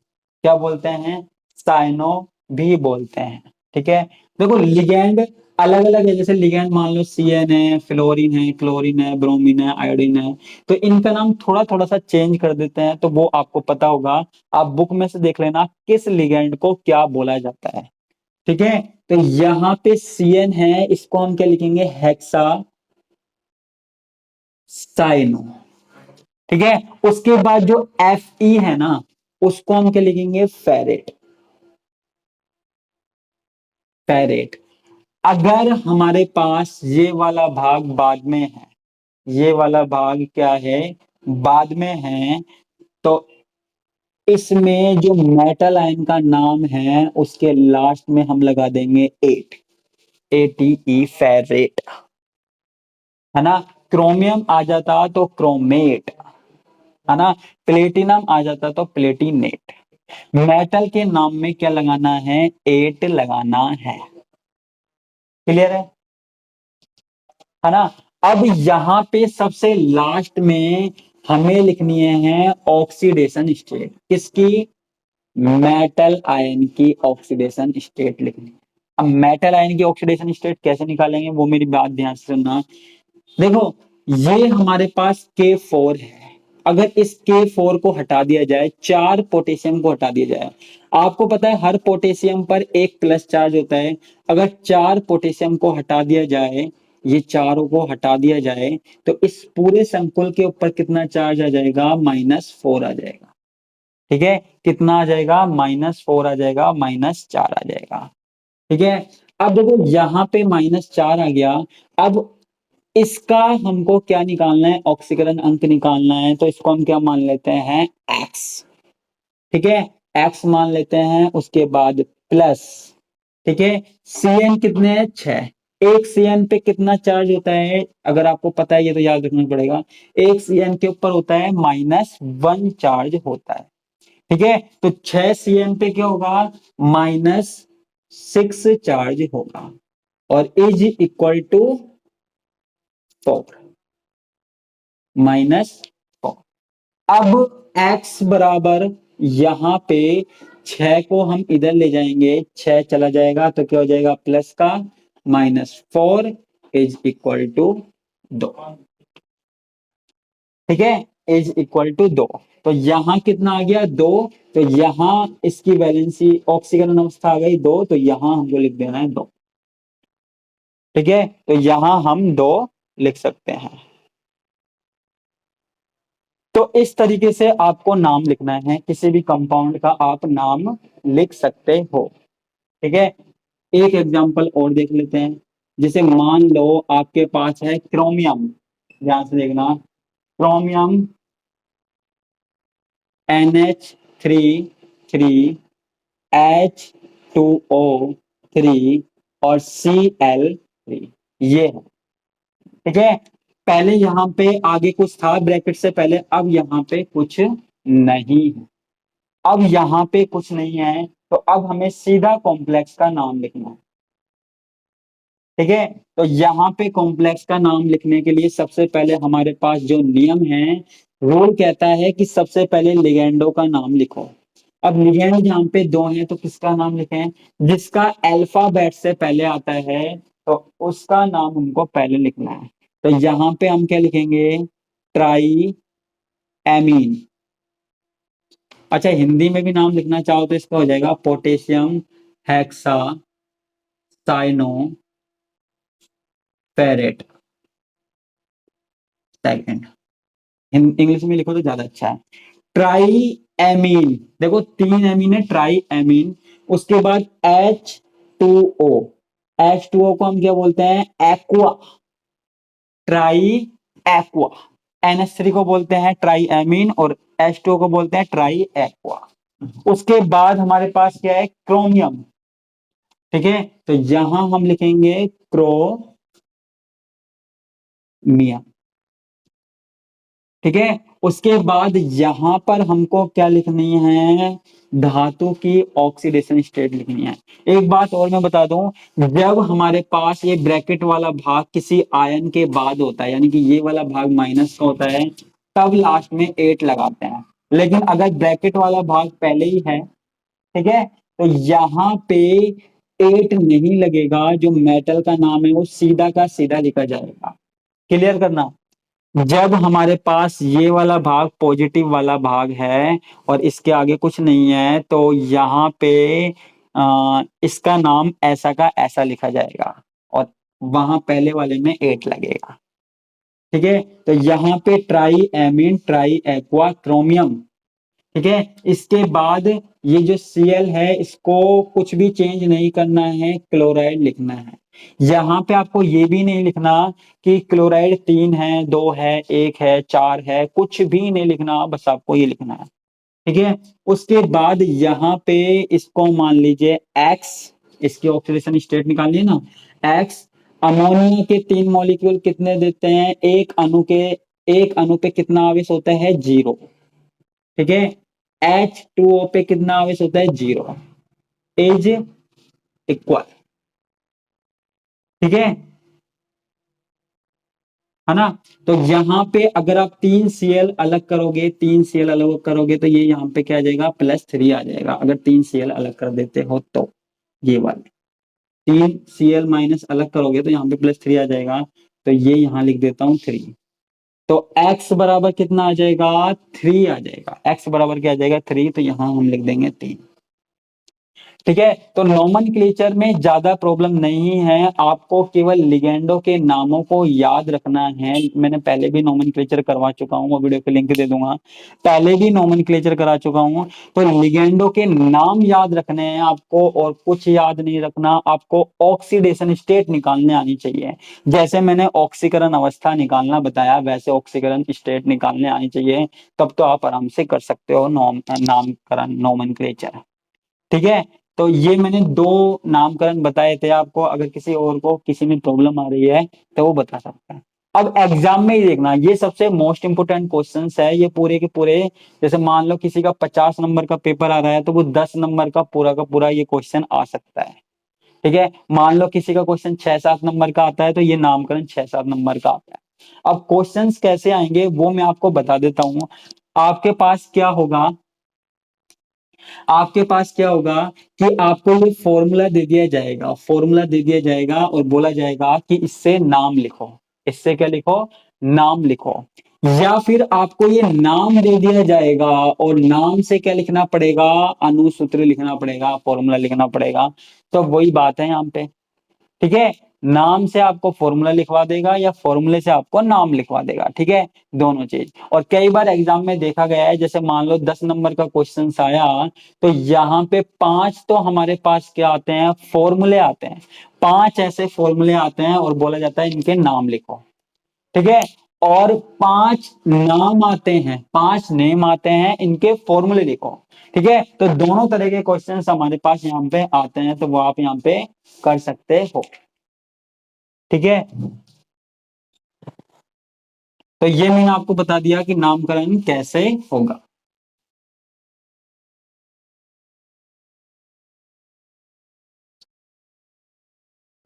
Speaker 1: क्या बोलते हैं? साइनो भी बोलते हैं। ठीक है, देखो लिगेंड अलग अलग है। जैसे लिगेंड मान लो CN है, फ्लोरीन है, क्लोरीन है, ब्रोमीन है, आयोडीन है, तो इनका नाम थोड़ा थोड़ा सा चेंज कर देते हैं, तो वो आपको पता होगा। आप बुक में से देख लेना किस लिगेंड को क्या बोला जाता है। ठीक है, तो यहाँ पे CN है, इसको हम क्या लिखेंगे? Hexacyano. ठीक है, उसके बाद जो Fe है ना, उसको हम क्या लिखेंगे? फेरेट। फेरेट। अगर हमारे पास ये वाला भाग बाद में है, ये वाला भाग क्या है? बाद में है, तो इसमें जो मेटल आयन का नाम है उसके लास्ट में हम लगा देंगे 8। ATE ferrate. है ना? क्रोमियम आ जाता तो क्रोमेट। है ना? प्लेटिनम आ जाता तो प्लेटिनेट। मेटल के नाम में क्या लगाना है? 8 लगाना है। क्लियर है ना? अब यहां पे सबसे लास्ट में हमें लिखनी है ऑक्सीडेशन स्टेट। किसकी? मेटल आयन की ऑक्सीडेशन स्टेट लिखनी। अब मेटल आयन की ऑक्सीडेशन स्टेट कैसे निकालेंगे, वो मेरी बात ध्यान से सुनना। देखो, ये हमारे पास K4 है। अगर इस K4 को हटा दिया जाए, 4 पोटेशियम को हटा दिया जाए, आपको पता है हर पोटेशियम पर एक प्लस चार्ज होता है। अगर 4 पोटेशियम को हटा दिया जाए, ये चारों को हटा दिया जाए, तो इस पूरे संकुल के ऊपर कितना चार्ज आ जाएगा? -4 आ जाएगा। ठीक है, कितना आ जाएगा? -4 आ जाएगा, -4 आ जाएगा। ठीक है, अब देखो यहां पे -4 आ गया। अब इसका हमको क्या निकालना है? ऑक्सीकरण अंक निकालना है, तो इसको हम क्या मान लेते हैं? एक्स। ठीक है, एक्स मान लेते हैं, उसके बाद प्लस। ठीक है, CN कितने हैं? 6। एक CN पे कितना चार्ज होता है? अगर आपको पता है ये तो याद रखना पड़ेगा। एक CN के ऊपर होता है -1 चार्ज होता है। ठीक है, तो 6 CN पे क्या होगा? -6 चार्ज होगा, और इज इक्वल टू 4। -4। अब x बराबर, यहां पे 6 को हम इधर ले जाएंगे, 6 चला जाएगा तो क्या हो जाएगा? प्लस का -4 इज इक्वल टू 2। ठीक है, इज इक्वल टू 2। तो यहां कितना आ गया? 2। तो यहां इसकी वैलेंसी ऑक्सीकरण अवस्था आ गई 2, तो यहां हमको लिख देना है 2। ठीक है, तो यहां हम 2 लिख सकते हैं। तो इस तरीके से आपको नाम लिखना है, किसी भी कंपाउंड का आप नाम लिख सकते हो। ठीक है, एक एग्जांपल और देख लेते हैं। जैसे मान लो आपके पास है क्रोमियम। ध्यान से देखना, क्रोमियम NH3 3H2O3 और Cl3, ये है। ठीक है, पहले यहां पे आगे कुछ था ब्रैकेट से पहले, अब यहां पे कुछ नहीं है। अब यहां पे कुछ नहीं है, तो अब हमें सीधा कॉम्प्लेक्स का नाम लिखना है। ठीक है, तो यहाँ पे कॉम्प्लेक्स का नाम लिखने के लिए सबसे पहले हमारे पास जो नियम है, रूल कहता है कि सबसे पहले लिगेंडो का नाम लिखो। अब लिगेंड जहां पे 2 है तो किसका नाम लिखें? जिसका अल्फाबेट से पहले आता है, तो उसका नाम हमको पहले लिखना है। तो यहाँ पे हम क्या लिखेंगे? Try amine. अच्छा, हिंदी में भी नाम लिखना चाहो तो इसका हो जाएगा potassium hexacyano ferrate. Second, English में लिखो तो ज्यादा अच्छा है। ट्राई एमीन, देखो 3 एमीन है, ट्राई एमीन। उसके बाद H2O। H2O को हम क्या बोलते हैं? एक्वा। Try aqua. NH3 को बोलते हैं ट्राई एमीन, और H2O को बोलते हैं ट्राई एक्वा। उसके बाद हमारे पास क्या है? क्रोमियम। ठीक है, तो यहां हम लिखेंगे क्रोमियम। ठीक है, उसके बाद यहां पर हमको क्या लिखनी है? धातु की ऑक्सीडेशन स्टेट लिखनी है। एक बात और मैं बता दूं, जब हमारे पास ये ब्रैकेट वाला भाग किसी आयन के बाद होता है, यानी कि ये वाला भाग माइनस का होता है, तब लास्ट में 8 लगाते हैं। लेकिन अगर ब्रैकेट वाला भाग पहले ही है, ठीक है, तो यहाँ पे 8 नहीं लगेगा, जो मेटल का नाम है वो सीधा का सीधा लिखा जाएगा। क्लियर करना, जब हमारे पास ये वाला भाग पॉजिटिव वाला भाग है और इसके आगे कुछ नहीं है, तो यहाँ पे इसका नाम ऐसा का ऐसा लिखा जाएगा और वहां पहले वाले में 8 लगेगा। ठीक है, तो यहाँ पे try amine, try aqua, chromium. ठीक है, इसके बाद ये जो Cl है इसको कुछ भी चेंज नहीं करना है, क्लोराइड लिखना है। यहाँ पे आपको ये भी नहीं लिखना कि क्लोराइड 3 है, 2 है, 1 है, 4 है, कुछ भी नहीं लिखना, बस आपको ये लिखना है। ठीक है, उसके बाद यहाँ पे इसको मान लीजिए X, इसकी ऑक्सीडेशन स्टेट निकालिए ना, X। अमोनिया के 3 मॉलिक्यूल कितने देते हैं, एक अणु पे कितना आवेश होता है, 0। ठीक है, H2O पे कितना आवेश होता है, 0, इज इक्वल। ठीक है ना। तो यहाँ पे अगर आप 3Cl अलग करोगे, 3Cl अलग करोगे तो ये यहाँ पे क्या आ जाएगा, +3 आ जाएगा। अगर 3Cl अलग कर देते हो तो ये वाले 3Cl माइनस अलग करोगे तो यहाँ पे +3 आ जाएगा। तो ये यहाँ लिख देता हूँ 3। तो x बराबर कितना आ जाएगा, 3 आ जाएगा। x बराबर क्या आ जाएगा, 3। तो यहाँ हम लिख देंगे 3। ठीक है, तो नोमेनक्लेचर में ज्यादा प्रॉब्लम नहीं है, आपको केवल लिगेंडो के नामों को याद रखना है। मैंने पहले भी नोमेनक्लेचर करवा चुका हूँ, वो वीडियो पे लिंक दे दूंगा, पहले भी नोमेनक्लेचर करा चुका हूँ। तो लिगेंडो के नाम याद रखने हैं आपको और कुछ याद नहीं रखना, आपको ऑक्सीडेशन स्टेट निकालने आनी चाहिए। जैसे मैंने ऑक्सीकरण अवस्था निकालना बताया, वैसे ऑक्सीकरण स्टेट निकालने आनी चाहिए, तब तो आप आराम से कर सकते हो नामकरण, नोमेनक्लेचर। ठीक है, तो ये मैंने 2 नामकरण बताए थे आपको। अगर किसी और को किसी में प्रॉब्लम आ रही है तो वो बता सकता है। अब एग्जाम में ही देखना, ये सबसे मोस्ट इंपोर्टेंट क्वेश्चंस है ये पूरे के पूरे। जैसे मान लो किसी का 50 नंबर का पेपर आ रहा है, तो वो 10 नंबर का पूरा ये क्वेश्चन आ सकता है। ठीक है, मान लो किसी का क्वेश्चन 6-7 नंबर का आता है, तो ये नामकरण 6-7 नंबर का आता है। अब क्वेश्चंस कैसे आएंगे वो मैं आपको बता देता हूं। आपके पास क्या होगा, आपके पास क्या होगा कि आपको ये फॉर्मूला दे दिया जाएगा, फॉर्मूला दे दिया जाएगा और बोला जाएगा कि इससे नाम लिखो। इससे क्या लिखो, नाम लिखो। या फिर आपको ये नाम दे दिया जाएगा और नाम से क्या लिखना पड़ेगा, अनुसूत्र लिखना पड़ेगा, फॉर्मूला लिखना पड़ेगा। तो वही बात है यहाँ पे। ठीक है, नाम से आपको फॉर्मूला लिखवा देगा या फॉर्मूले से आपको नाम लिखवा देगा। ठीक है, दोनों चीज। और कई बार एग्जाम में देखा गया है, जैसे मान लो 10 नंबर का क्वेश्चन आया, तो यहाँ पे 5 तो हमारे पास क्या आते हैं, फॉर्मूले आते हैं। 5 ऐसे फॉर्मूले आते हैं और बोला जाता है इनके नाम लिखो। ठीक है, और 5 नाम आते हैं, 5 नेम आते हैं, इनके फॉर्मूले लिखो। ठीक है, तो दोनों तरह के क्वेश्चंस हमारे पास यहाँ पे आते हैं, तो वो आप यहाँ पे कर सकते हो। ठीक है, तो ये मैंने आपको बता दिया कि नामकरण कैसे होगा।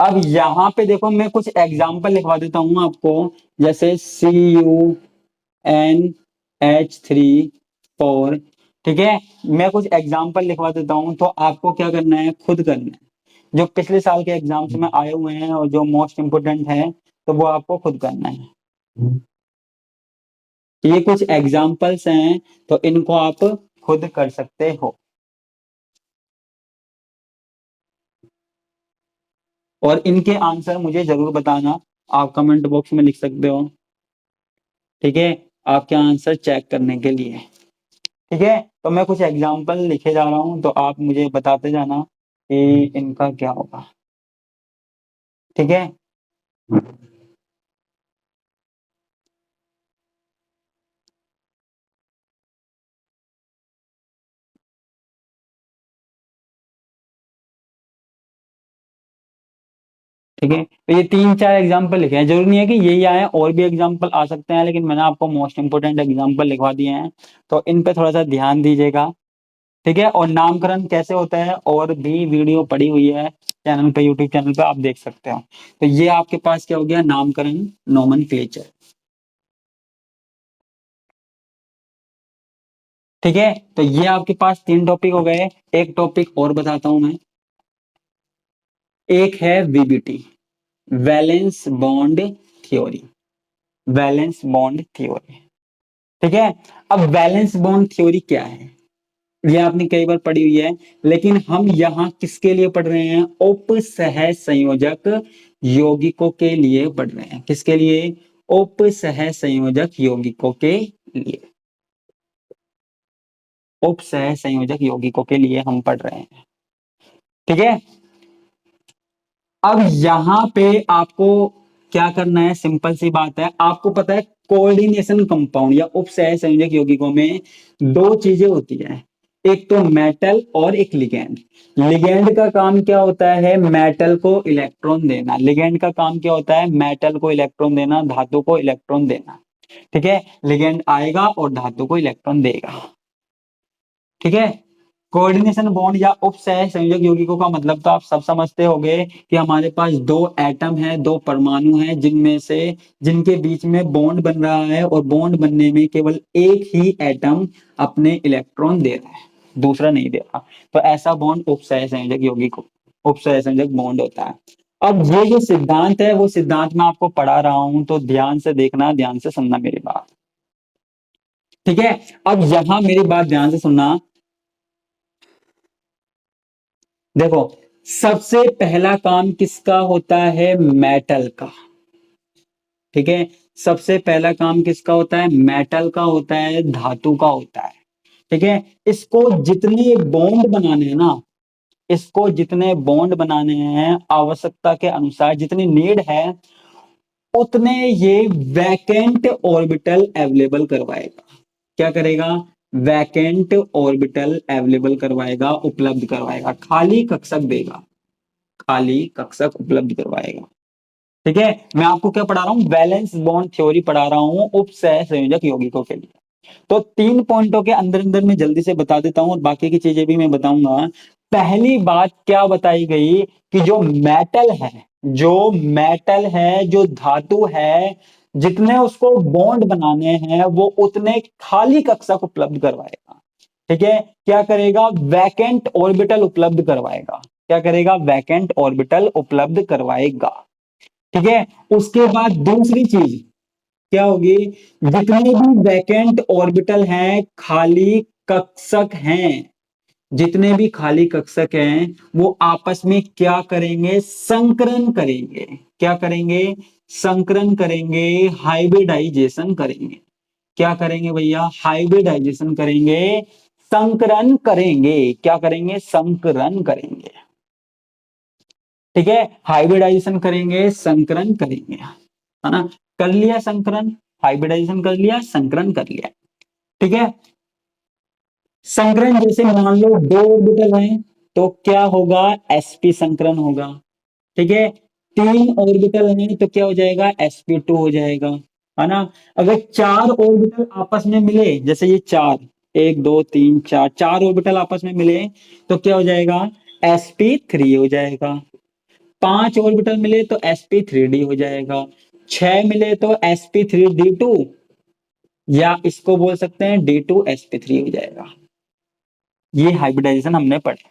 Speaker 1: अब यहाँ पे देखो, मैं कुछ एग्जाम्पल लिखवा देता हूं आपको। जैसे CuNH3 4। ठीक है, मैं कुछ एग्जाम्पल लिखवा देता हूं, तो आपको क्या करना है, खुद करना है। जो पिछले साल के एग्जाम्स में आए हुए हैं और जो मोस्ट इंपोर्टेंट है, तो वो आपको खुद करना है। ये कुछ एग्जाम्पल्स हैं, तो इनको आप खुद कर सकते हो। और इनके आंसर मुझे जरूर बताना, आप कमेंट बॉक्स में लिख सकते हो। ठीक है, आपके आंसर चेक करने के लिए। ठीक है, तो मैं कुछ एग्जांपल लिखे जा रहा हूं, तो आप मुझे बताते जाना कि इनका क्या होगा। ठीक है, ठीक है, तो ये 3-4 एग्जांपल लिखे हैं, जरूरी नहीं है कि यही आए, और भी एग्जांपल आ सकते हैं, लेकिन मैंने आपको मोस्ट इंपोर्टेंट एग्जांपल लिखवा दिए हैं, तो इन पे थोड़ा सा ध्यान दीजिएगा। ठीक है, और नामकरण कैसे होता है और भी वीडियो पड़ी हुई है चैनल पे, यूट्यूब चैनल पे, आप देख सकते हो। तो ये आपके पास क्या हो गया, नामकरण, नोमेनक्लेचर। ठीक है, तो ये आपके पास 3 टॉपिक हो गए। एक टॉपिक और बताता हूं मैं, एक है VBT, valence bond theory. Valence bond theory, ठीक है। अब वैलेंस बॉन्ड थ्योरी क्या है, ये आपने कई बार पढ़ी हुई है, लेकिन हम यहां किसके लिए पढ़ रहे हैं, उप सह संयोजक यौगिकों के लिए पढ़ रहे हैं। किसके लिए, उप सह संयोजक यौगिकों के लिए। उप सह संयोजक यौगिकों के लिए हम पढ़ रहे हैं, ठीक है। अब यहां पे आपको क्या करना है, सिंपल सी बात है, आपको पता है कोऑर्डिनेशन कंपाउंड या उपसह संयोजक यौगिकों में 2 चीजें होती हैं, एक तो मेटल और एक लिगेंड। लिगेंड का काम क्या होता है, मेटल को इलेक्ट्रॉन देना। लिगेंड का काम क्या होता है, मेटल को इलेक्ट्रॉन देना, धातु को इलेक्ट्रॉन देना। ठीक है, लिगेंड आएगा और धातु को इलेक्ट्रॉन देगा। ठीक है, कोऑर्डिनेशन बॉन्ड या उपसह संयोजक यौगिकों का मतलब तो आप सब समझते होंगे कि हमारे पास 2 एटम है, 2 परमाणु हैं, जिनमें से जिनके बीच में बॉन्ड बन रहा है, और बॉन्ड बनने में केवल एक ही एटम अपने इलेक्ट्रॉन दे रहा है, दूसरा नहीं दे रहा। तो ऐसा बॉन्ड उपसह संयोजक यौगिक, उपसह संयोजक बॉन्ड होता है। अब ये जो सिद्धांत है, वो सिद्धांत मैं आपको पढ़ा रहा हूं, तो ध्यान से देखना, ध्यान से सुनना मेरी बात। ठीक है, अब यहां मेरी बात ध्यान से सुनना। देखो, सबसे पहला काम किसका होता है, मेटल का। ठीक है, सबसे पहला काम किसका होता है, मेटल का होता है, धातु का होता है। ठीक है, इसको जितने बॉन्ड बनाने हैं ना, इसको जितने बॉन्ड बनाने हैं आवश्यकता के अनुसार, जितनी नीड है, उतने ये वैकेंट ऑर्बिटल अवेलेबल करवाएगा। क्या करेगा, वैकेंट ऑर्बिटल अवेलेबल करवाएगा, उपलब्ध करवाएगा, खाली कक्षक देगा, खाली कक्षक उपलब्ध करवाएगा। ठीक है, मैं आपको क्या पढ़ा रहा हूं, बैलेंस बॉन्ड थ्योरी पढ़ा रहा हूं उपसह संयोजक यौगिकों के लिए। तो 3 पॉइंटों के अंदर अंदर मैं जल्दी से बता देता हूं, और बाकी की चीजें भी मैं बताऊंगा। पहली बात क्या बताई गई कि जो मेटल है, जो मेटल है, जो धातु है, जितने उसको बॉन्ड बनाने हैं, वो उतने खाली कक्षक उपलब्ध करवाएगा। ठीक है, क्या करेगा, वैकेंट ऑर्बिटल उपलब्ध करवाएगा। क्या करेगा, वैकेंट ऑर्बिटल उपलब्ध करवाएगा। ठीक है, उसके बाद दूसरी चीज क्या होगी, जितने भी वैकेंट ऑर्बिटल हैं, खाली कक्षक हैं, जितने भी खाली कक्षक हैं, वो आपस में क्या करेंगे, संकरण करेंगे। क्या करेंगे, संकरण करेंगे, हाइब्रिडाइजेशन करेंगे। क्या करेंगे भैया, हाइब्रिडाइजेशन करेंगे, संकरण करेंगे। क्या करेंगे, संकरण करेंगे। ठीक है, हाइब्रिडाइजेशन करेंगे, संकरण करेंगे, है ना। कर लिया संकरण, हाइब्रिडाइजेशन कर लिया, संकरण कर लिया। ठीक है, संकरण जैसे मान लो 2 ऑर्बिटल हैं, तो क्या होगा, sp संकरण होगा। ठीक है, 3 ऑर्बिटल हैं तो क्या हो जाएगा, sp2 हो जाएगा, है ना। अगर 4 ऑर्बिटल आपस में मिले, जैसे ये 4, 1 2 3 4, 4 ऑर्बिटल आपस में मिले, तो क्या हो जाएगा, sp3 हो जाएगा। 5 ऑर्बिटल मिले तो sp3d हो जाएगा। 6 मिले तो sp3d2, या इसको बोल सकते हैं d2sp3 हो जाएगा। ये हाइब्रिडाइजेशन हमने पढ़ा।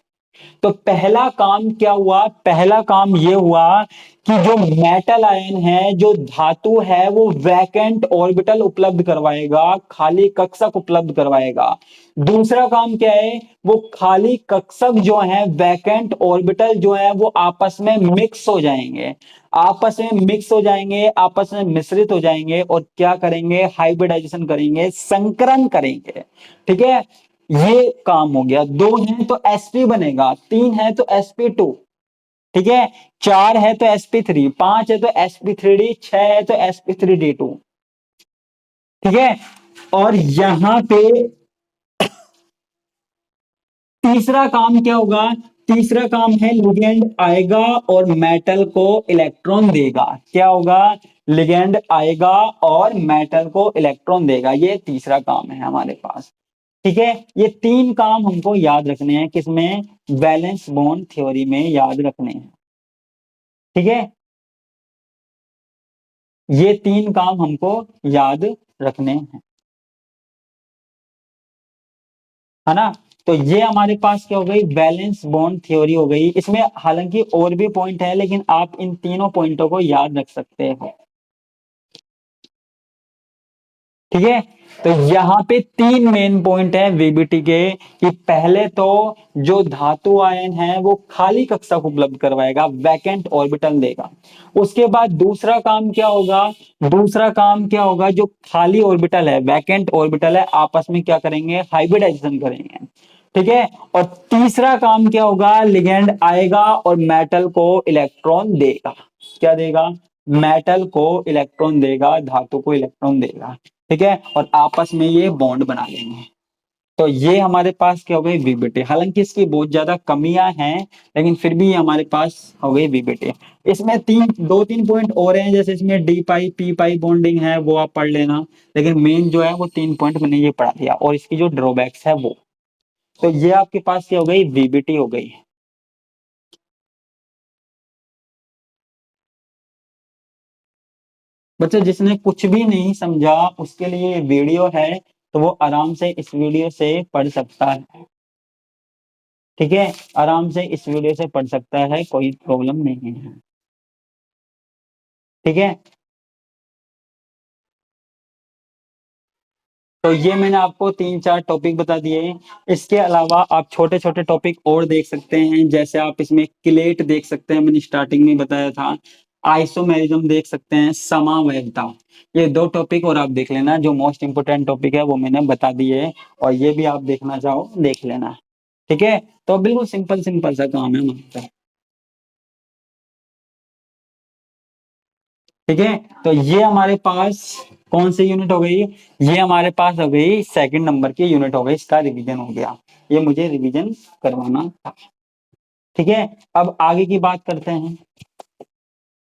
Speaker 1: तो पहला काम क्या हुआ, पहला काम ये हुआ कि जो मेटल आयन है, जो धातु है, वो वैकेंट ऑर्बिटल उपलब्ध करवाएगा, खाली कक्षक उपलब्ध करवाएगा। दूसरा काम क्या है, वो खाली कक्षक जो है, वैकेंट ऑर्बिटल जो है, वो आपस में मिक्स हो जाएंगे, आपस में मिक्स हो जाएंगे, आपस में मिश्रित हो जाएंगे, और क्या करेंगे, हाइब्रिडाइजेशन करेंगे, संकरण करेंगे। ठीक है, ये काम हो गया। 2 है तो sp बनेगा, 3 है तो sp2, ठीक है, 4 है तो sp3, 5 है तो sp3d, 6 है तो sp3d2। ठीक है, और यहां पे तीसरा काम क्या होगा, तीसरा काम है लिगेंड आएगा और मेटल को इलेक्ट्रॉन देगा। क्या होगा, लिगेंड आएगा और मेटल को इलेक्ट्रॉन देगा, ये तीसरा काम है हमारे पास। ठीक है, ये तीन काम हमको याद रखने हैं, किसमें, वैलेंस बॉन्ड थ्योरी में याद रखने हैं। ठीक है, ये तीन काम हमको याद रखने हैं, है ना। तो ये हमारे पास क्या हो गई, बैलेंस बॉन्ड थ्योरी हो गई। इसमें हालांकि और भी पॉइंट है, लेकिन आप इन तीनों पॉइंटों को याद रख सकते हो। ठीक है, तो यहाँ पे तीन मेन पॉइंट है वीबीटी के, कि पहले तो जो धातु आयन है वो खाली कक्षा को उपलब्ध करवाएगा, वैकेंट ऑर्बिटल देगा। उसके बाद दूसरा काम क्या होगा, दूसरा काम क्या होगा, जो खाली ऑर्बिटल है, वैकेंट ऑर्बिटल है, आपस में क्या करेंगे, हाइब्रिडाइजेशन करेंगे। ठीक है, और तीसरा काम क्या होगा, लिगेंड आएगा और मेटल को इलेक्ट्रॉन देगा। क्या देगा, मेटल को इलेक्ट्रॉन देगा, धातु को इलेक्ट्रॉन देगा। ठीक है, और आपस में ये बॉन्ड बना लेंगे। तो ये हमारे पास क्या हो गई, वीबीटी। हालांकि इसकी बहुत ज्यादा कमियां हैं, लेकिन फिर भी हमारे पास हो गई वीबीटी। इसमें दो तीन पॉइंट और हैं, जैसे इसमें डी पाई पी पाई बॉन्डिंग है, वो आप पढ़ लेना। लेकिन मेन जो है वो तीन पॉइंट मैंने ये पढ़ा दिया, और इसकी जो ड्रॉबैक्स है वो। तो ये आपके पास क्या हो गई, वीबीटी हो गई। बच्चे जिसने कुछ भी नहीं समझा उसके लिए वीडियो है, तो वो आराम से इस वीडियो से पढ़ सकता है। ठीक है, आराम से इस वीडियो से पढ़ सकता है, कोई प्रॉब्लम नहीं है। ठीक है, तो ये मैंने आपको तीन चार टॉपिक बता दिए। इसके अलावा आप छोटे छोटे टॉपिक और देख सकते हैं, जैसे आप इसमें क्लेट देख सकते हैं, मैंने स्टार्टिंग में बताया था। आइसोमेरिज्म देख सकते हैं, समावैधता। ये दो टॉपिक और आप देख लेना, जो मोस्ट इंपोर्टेंट टॉपिक है वो मैंने बता दिए। और ये भी आप देखना चाहो देख लेना। ठीक है, तो बिल्कुल सिंपल सिंपल सा काम है हमारा। ठीक है, तो ये हमारे पास कौन सी यूनिट हो गई, ये हमारे पास हो गई सेकंड नंबर की यूनिट हो गई, इसका रिवीजन हो गया। ये मुझे रिवीजन करवाना था। ठीक है, अब आगे की बात करते हैं।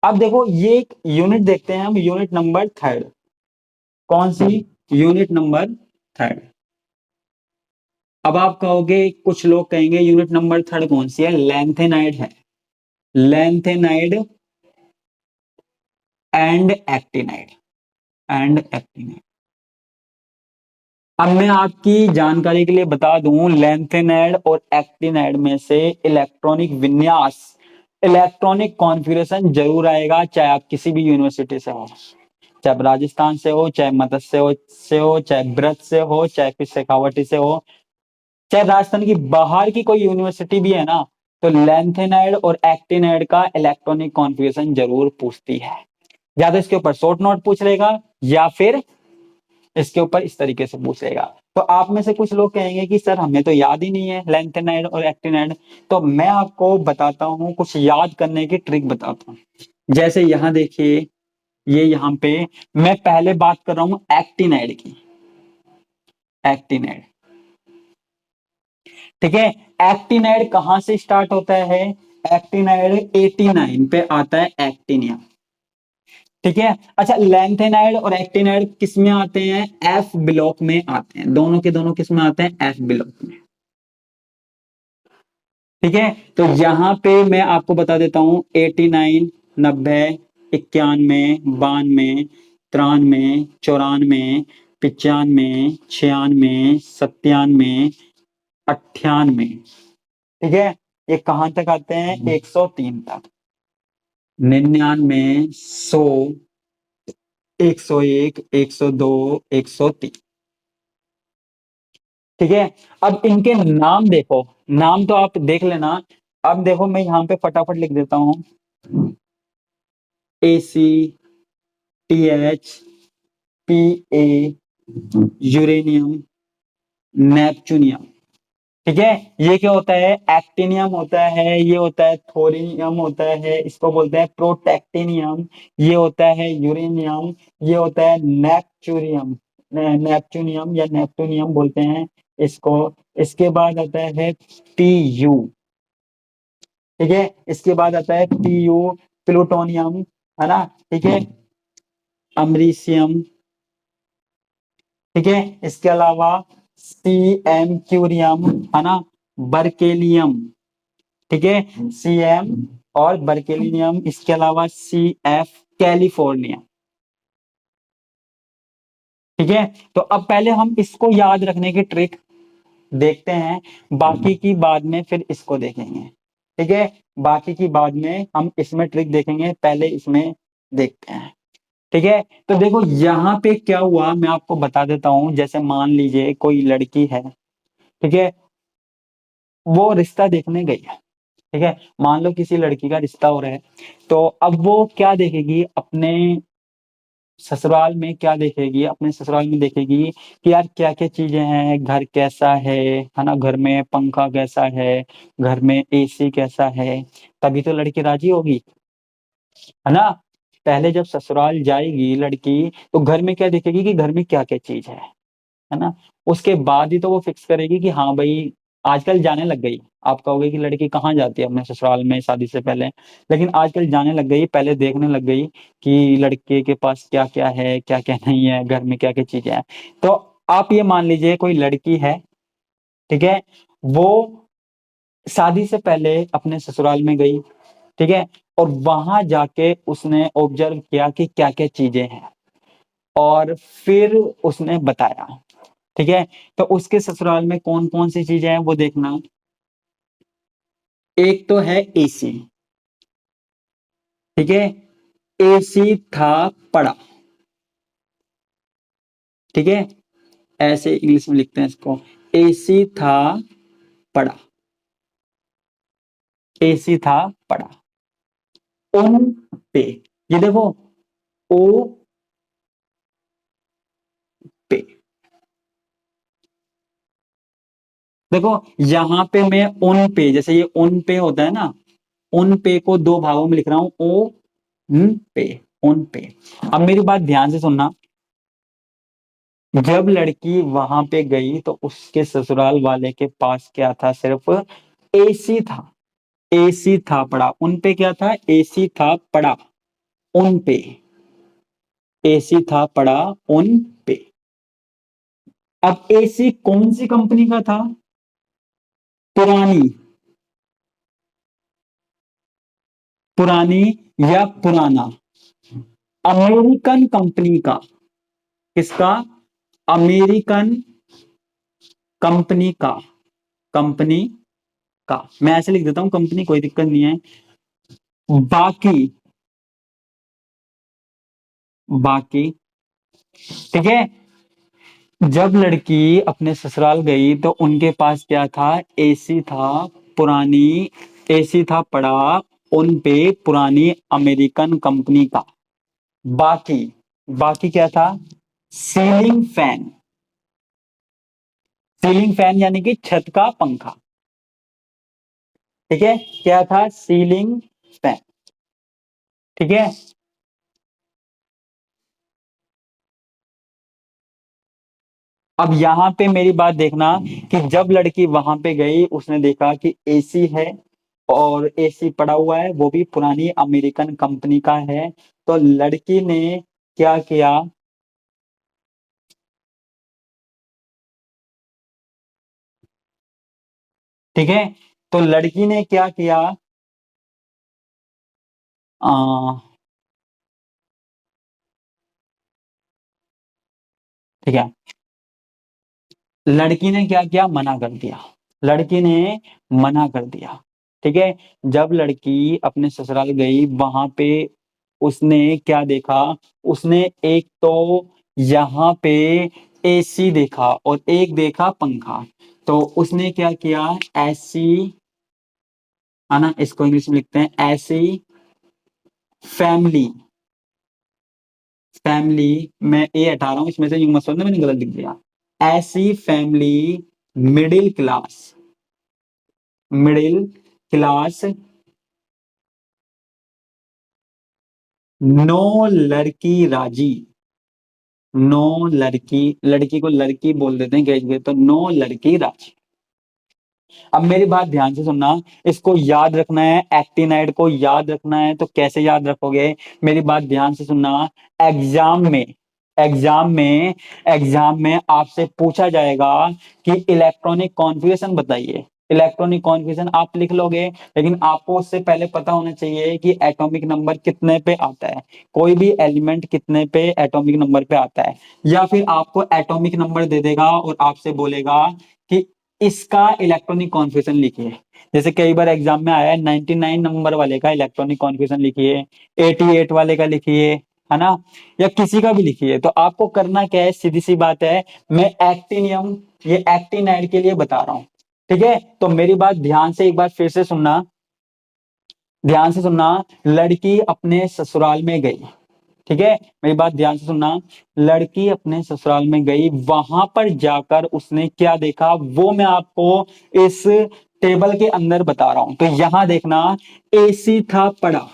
Speaker 1: अब देखो ये एक यूनिट देखते हैं हम, यूनिट नंबर थर्ड। कौन सी, यूनिट नंबर थर्ड। अब आप कहोगे, कुछ लोग कहेंगे यूनिट नंबर थर्ड कौन सी है, लेंथेनाइड है। Lanthanide and actinide, and actinide. अब मैं आपकी जानकारी के लिए बता दूं, लेंथेनाइड और एक्टिनाइड में से इलेक्ट्रॉनिक विन्यास, इलेक्ट्रॉनिक कॉन्फ़िगरेशन जरूर आएगा, चाहे आप किसी भी यूनिवर्सिटी से हो, चाहे आप राजस्थान से हो, चाहे मत्स्य से हो, चाहे ब्रज से हो, चाहे फिर शेखावटी से हो, चाहे राजस्थान की बाहर की कोई यूनिवर्सिटी भी है ना, तो लेंथेनाइड और एक्टिनाइड का इलेक्ट्रॉनिक कॉन्फ़िगरेशन जरूर पूछती है। या तो इसके ऊपर शॉर्ट नोट पूछ लेगा, या फिर इसके ऊपर इस तरीके से पूछेगा। तो आप में से कुछ लोग कहेंगे कि सर हमें तो याद ही नहीं है लेंथेनाइड और एक्टिनाइड। तो मैं आपको बताता हूँ, कुछ याद करने की ट्रिक बताता हूँ। जैसे यहाँ देखिए, ये यहाँ पे मैं पहले बात कर रहा हूँ एक्टिनाइड की। एक्टिनाइड, ठीक है, एक्टिनाइड कहां से स्टार्ट होता है, एक्टिनाइड 89 पे आता है एक्टिनियम। ठीक है, अच्छा लेंथेनाइड और एक्टिनाइड किस में आते हैं, एफ ब्लॉक में आते हैं, दोनों के दोनों किस में आते हैं, एफ ब्लॉक में। ठीक है, तो यहां पे मैं आपको बता देता हूं, 89, 90, 91, 92, 93, 94, 95, 96, 97, 98। ठीक है, ये कहां तक आते हैं, 103 तक, 99, 100, 101, 102, 103। ठीक है, अब इनके नाम देखो, नाम तो आप देख लेना। अब देखो मैं यहाँ पे फटाफट लिख देता हूँ, AC, TH, PA, uranium, neptunium. ठीक है, ये क्या होता है, एक्टिनियम होता है, ये होता है थोरियम होता है, इसको बोलते हैं प्रोटेक्टिनियम, ये होता है यूरेनियम, ये होता है नेपच्यूरियम, नेपच्यूनियम या नेपटूनियम बोलते हैं इसको। इसके बाद आता है PU। ठीक है, इसके बाद आता है PU, प्लूटोनियम, है ना। ठीक है, अमरीशियम। ठीक है, इसके अलावा CM क्यूरियम, है ना, बर्केलियम, ठीक है, CM और बर्केलियम, इसके अलावा CF कैलिफोर्निया, ठीक है। तो अब पहले हम इसको याद रखने की ट्रिक देखते हैं, बाकी की बाद में फिर इसको देखेंगे, ठीक है। बाकी की बाद में हम इसमें ट्रिक देखेंगे, पहले इसमें देखते हैं, ठीक है। तो देखो यहाँ पे क्या हुआ, मैं आपको बता देता हूं। जैसे मान लीजिए कोई लड़की है, ठीक है, वो रिश्ता देखने गई है, ठीक है, मान लो किसी लड़की का रिश्ता हो रहा है, तो अब वो क्या देखेगी अपने ससुराल में, क्या देखेगी अपने ससुराल में, देखेगी कि यार क्या क्या चीजें हैं, घर कैसा है ना, घर में पंखा कैसा है, घर में AC कैसा है, तभी तो लड़की राजी होगी, है ना। पहले जब ससुराल जाएगी लड़की, तो घर में क्या देखेगी कि घर में क्या क्या चीज है ना। उसके बाद ही तो वो फिक्स करेगी कि हाँ भाई, आजकल जाने लग गई। आप कहोगे कि लड़की कहाँ जाती है अपने ससुराल में शादी से पहले, लेकिन आजकल जाने लग गई, पहले देखने लग गई कि लड़के के पास क्या क्या है, क्या क्या नहीं है, घर में क्या क्या चीजें हैं। तो आप ये मान लीजिए कोई लड़की है, ठीक है, वो शादी से पहले अपने ससुराल में गई, ठीक है, और वहां जाके उसने ऑब्जर्व किया कि क्या क्या चीजें हैं, और फिर उसने बताया, ठीक है। तो उसके ससुराल में कौन कौन सी चीजें हैं वो देखना। एक तो है AC, ठीक है, AC था पड़ा, ठीक है, ऐसे इंग्लिश में लिखते हैं इसको, AC था पड़ा, AC था पड़ा। उन पे, ये देखो, ओ पे, देखो यहां पे मैं उन पे, जैसे ये उन पे होता है ना, उन पे को दो भागों में लिख रहा हूं, ओ पे, उन पे। अब मेरी बात ध्यान से सुनना, जब लड़की वहां पे गई तो उसके ससुराल वाले के पास क्या था, सिर्फ AC था, AC था पड़ा। उन पे क्या था, AC था पड़ा, उन पे, AC था पड़ा, उन पे। अब AC कौन सी कंपनी का था, पुरानी, पुरानी या पुराना, अमेरिकन कंपनी का, किसका, अमेरिकन कंपनी का, कंपनी का, मैं ऐसे लिख देता हूं कंपनी, कोई दिक्कत नहीं है। बाकी, बाकी, ठीक है, जब लड़की अपने ससुराल गई तो उनके पास क्या था, AC था, पुरानी, AC था पड़ा, उन पे, पुरानी अमेरिकन कंपनी का। बाकी, बाकी क्या था, सीलिंग फैन, सीलिंग फैन यानी कि छत का पंखा, ठीक है, क्या था, सीलिंग फैन, ठीक है। अब यहां पे मेरी बात देखना, कि जब लड़की वहां पे गई उसने देखा कि AC है, और AC पड़ा हुआ है, वो भी पुरानी अमेरिकन कंपनी का है। तो लड़की ने क्या किया, ठीक है, तो लड़की ने क्या किया, आ, ठीक है, लड़की ने क्या किया, मना कर दिया, लड़की ने मना कर दिया, ठीक है। जब लड़की अपने ससुराल गई वहां पे उसने क्या देखा, उसने एक तो यहाँ पे AC देखा और एक देखा पंखा। तो उसने क्या किया, ऐसी, है ना, इसको इंग्लिश में लिखते हैं ऐसी फैमिली, फैमिली, मैं ए हटा रहा हूं इसमें से, यूं मत सोचना मैंने गलत लिख दिया। ऐसी family, middle class, middle class, no लड़की राजी, नो लड़की, लड़की को लड़की बोल देते हैं कहीं, तो नो लड़की राजी। अब मेरी बात ध्यान से सुनना, इसको याद रखना है, एक्टिनाइड को याद रखना है, तो कैसे याद रखोगे, मेरी बात ध्यान से सुनना। एग्जाम में, एग्जाम में आपसे पूछा जाएगा कि इलेक्ट्रॉनिक कॉन्फ़िगरेशन बताइए। इलेक्ट्रॉनिक कॉन्फ़िगरेशन आप लिख लोगे, लेकिन आपको उससे पहले पता होना चाहिए कि एटॉमिक नंबर कितने पे आता है, कोई भी एलिमेंट कितने पे एटॉमिक नंबर पे आता है। या फिर आपको एटॉमिक नंबर दे देगा और आपसे बोलेगा कि इसका इलेक्ट्रॉनिक कॉन्फ़िगरेशन लिखिए। जैसे कई बार एग्जाम में आया है 99 नंबर वाले का इलेक्ट्रॉनिक कॉन्फ़िगरेशन लिखिए, 88 वाले का लिखिए, है ना, या किसी का भी लिखिए। तो आपको करना क्या है, सीधी सी बात है, मैं एक्टिनियम, ये एक्टिनाइड के लिए बता रहा हूं, ठीक है। तो मेरी बात ध्यान से एक बार फिर से सुनना, ध्यान से सुनना। लड़की अपने ससुराल में गई, ठीक है, मेरी बात ध्यान से सुनना। लड़की अपने ससुराल में गई, वहां पर जाकर उसने क्या देखा वो मैं आपको इस टेबल के अंदर बता रहा हूं। तो यहां देखना, एसी था पड़ा,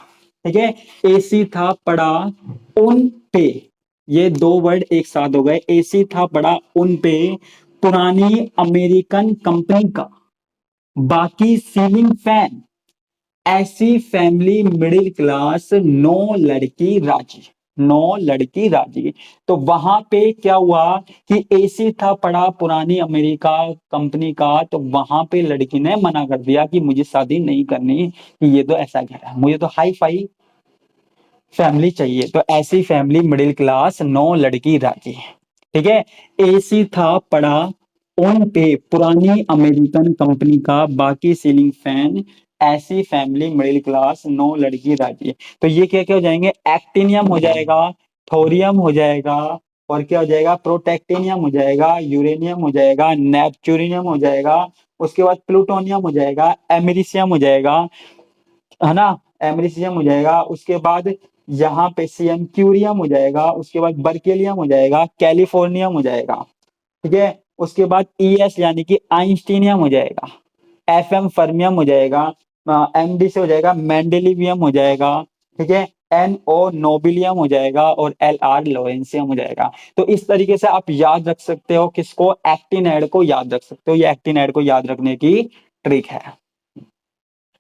Speaker 1: ठीक है, एसी था पड़ा उन पे, ये दो वर्ड एक साथ हो गए, एसी था पड़ा उन पे, पुरानी अमेरिकन कंपनी का, बाकी सीलिंग फैन, ऐसी फैमिली मिडिल क्लास, नो लड़की राजी, नो लड़की राजी। तो वहां पे क्या हुआ कि एसी था पड़ा पुरानी अमेरिका कंपनी का, तो वहां पे लड़की ने मना कर दिया कि मुझे शादी नहीं करनी, कि ये तो ऐसा कह रहा है, मुझे तो हाई फाई फैमिली चाहिए। तो ऐसी फैमिली मिडिल क्लास, नो लड़की राजी, ठीक है। एसी था पड़ा उन पे, पुरानी अमेरिकन कंपनी का, बाकी सीलिंग फैन, ऐसी फैमिली मिडिल क्लास, नो लड़की राजी। तो ये क्या क्या हो जाएंगे, एक्टिनियम हो जाएगा, थोरियम हो जाएगा, और क्या हो जाएगा, प्रोटेक्टिनियम हो जाएगा, यूरेनियम हो जाएगा, नेपच्यूरियम हो जाएगा, उसके बाद प्लूटोनियम हो जाएगा, एमेरिशियम हो जाएगा, है ना, एमरीसियम हो जाएगा। उसके बाद यहाँ पे सीएम क्यूरियम हो जाएगा, उसके बाद बर्केलियम हो जाएगा, कैलिफोर्नियम हो जाएगा, ठीक है। उसके बाद ईएस यानी कि आइंस्टीनियम हो जाएगा, एफएम फर्मियम हो जाएगा, एमडी से हो जाएगा मेंडेलिवियम हो जाएगा, ठीक है, एनओ नोबिलियम हो जाएगा, और एलआर लोरेंसियम हो जाएगा। तो इस तरीके से आप याद रख सकते हो, किसको, एक्टिनाइड को याद रख सकते हो। ये एक्टिनाइड को याद रखने की ट्रिक है,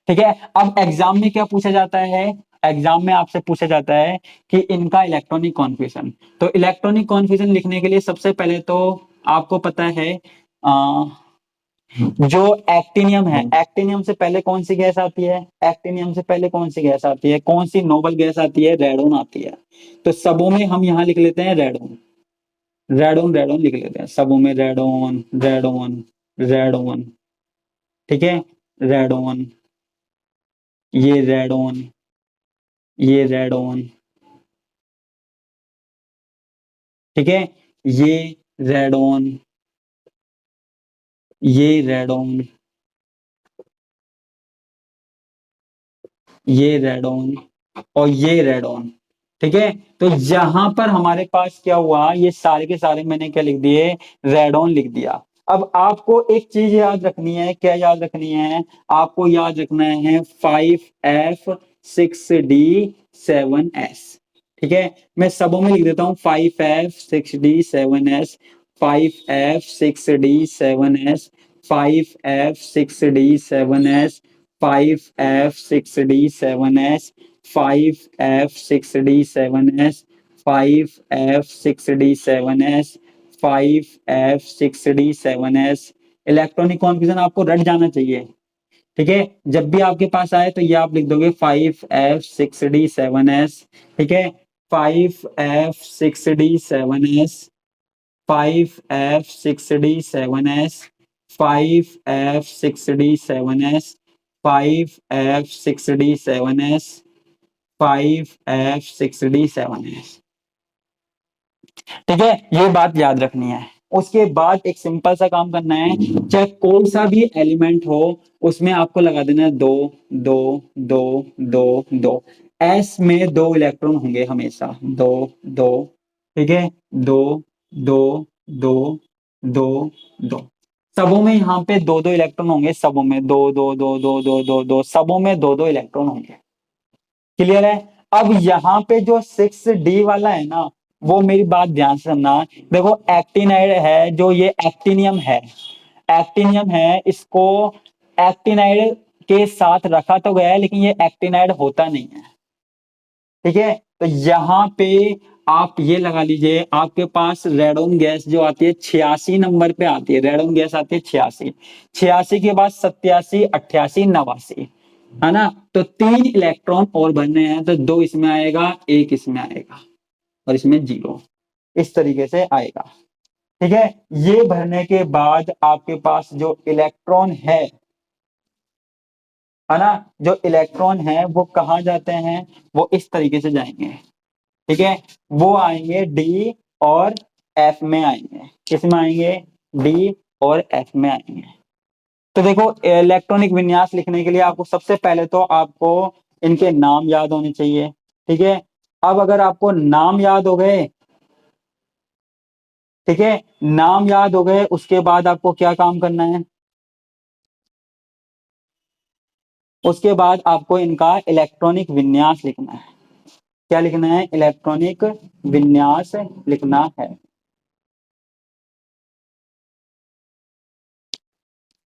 Speaker 1: ठीक है। अब एग्जाम में क्या पूछा जाता है, एग्जाम में आपसे पूछा जाता है कि इनका इलेक्ट्रॉनिक कॉन्फ़िगरेशन। तो इलेक्ट्रॉनिक कॉन्फ़िगरेशन लिखने के लिए सबसे पहले तो आपको पता है, अ, जो एक्टिनियम है, एक्टिनियम से पहले कौन सी गैस आती है, एक्टिनियम से पहले कौन सी गैस आती है, कौन सी नोबल गैस आती है, रेडोन आती है। तो सबों में हम यहाँ लिख लेते हैं रेडोन, रेडोन, रेडोन लिख लेते हैं सबों में, रेडोन, रेडोन, रेडोन, ठीक है, रेडोन, ये रेडोन, ये रेडोन, ठीक है, ये रेडोन, ये रेडोन, ये रेडोन, और ये रेडोन, ठीक है। तो यहां पर हमारे पास क्या हुआ, ये सारे के सारे मैंने क्या लिख दिए, रेडोन लिख दिया। अब आपको एक चीज याद रखनी है, क्या याद रखनी है, आपको याद रखना है 5F6D7S, ठीक है। मैं सबों में लिख देता हूं 5F6D7S, 5F6D7S, 5F6D7S, 5F6D7S, 5F6D7S, 5F6D7S, 5F6D7S। Electronic confusion आपको रट जाना चाहिए, ठीक है। जब भी आपके पास आए तो ये आप लिख दोगे 5F6D7S, ठीक है, 5F6D7S, 5F6D7S, 5F6D7S, 5F6D7S, 5F6D7S, ठीक है। ये बात याद रखनी है। उसके बाद एक सिंपल सा काम करना है, चाहे कोई सा भी एलिमेंट हो उसमें आपको लगा देना है दो, दो, दो, दो, दो। एस में दो इलेक्ट्रॉन होंगे हमेशा, दो, दो, ठीक है, दो, दो, दो, दो, दो। सबों में यहाँ पे दो दो इलेक्ट्रॉन होंगे, सबों में दो, दो, दो, दो, दो, दो, दो, सबों में दो दो इलेक्ट्रॉन होंगे, क्लियर है। अब यहाँ पे जो 6D वाला है ना, वो मेरी बात ध्यान से सुनना। देखो एक्टिनाइड है, जो ये एक्टिनियम है, एक्टिनियम है, इसको एक्टिनाइड के साथ रखा तो गया है, लेकिन ये एक्टिनाइड होता नहीं है, ठीक है। तो यहाँ पे आप ये लगा लीजिए, आपके पास रेडोन गैस जो आती है 86 नंबर पे आती है, रेडोन गैस आती है 86, 86 के बाद 87, 88, 89, है ना। तो 3 इलेक्ट्रॉन और भरने हैं, तो 2 इसमें आएगा, 1 इसमें आएगा और इसमें 0, इस तरीके से आएगा। ठीक है, ये भरने के बाद आपके पास जो इलेक्ट्रॉन है ना, जो इलेक्ट्रॉन है वो कहाँ जाते हैं, वो इस तरीके से जाएंगे। ठीक है, वो आएंगे डी और एफ में आएंगे। किसमें आएंगे, डी और एफ में आएंगे। तो देखो, इलेक्ट्रॉनिक विन्यास लिखने के लिए आपको सबसे पहले तो आपको इनके नाम याद होने चाहिए। ठीक है, अब अगर आपको नाम याद हो गए, ठीक है, नाम याद हो गए, उसके बाद आपको क्या काम करना है, उसके बाद आपको इनका इलेक्ट्रॉनिक विन्यास लिखना है। क्या लिखना है, इलेक्ट्रॉनिक विन्यास लिखना है।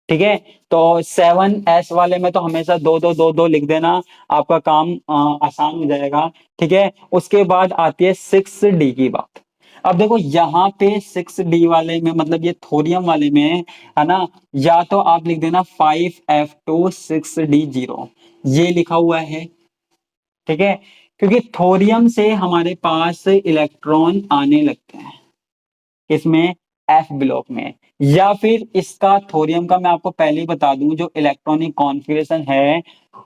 Speaker 1: ठीक है, तो 7s वाले में तो हमेशा दो दो दो दो लिख देना, आपका काम आसान हो जाएगा। ठीक है, उसके बाद आती है 6d की बात। अब देखो यहाँ पे 6d वाले में, मतलब ये थोरियम वाले में, है ना, या तो आप लिख देना 5f2 6d0, ये लिखा हुआ है। ठीक है, क्योंकि थोरियम से हमारे पास इलेक्ट्रॉन आने लगते हैं, इसमें एफ ब्लॉक में। या फिर इसका थोरियम का मैं आपको पहले ही बता दूं, जो इलेक्ट्रॉनिक कॉन्फ़िगरेशन है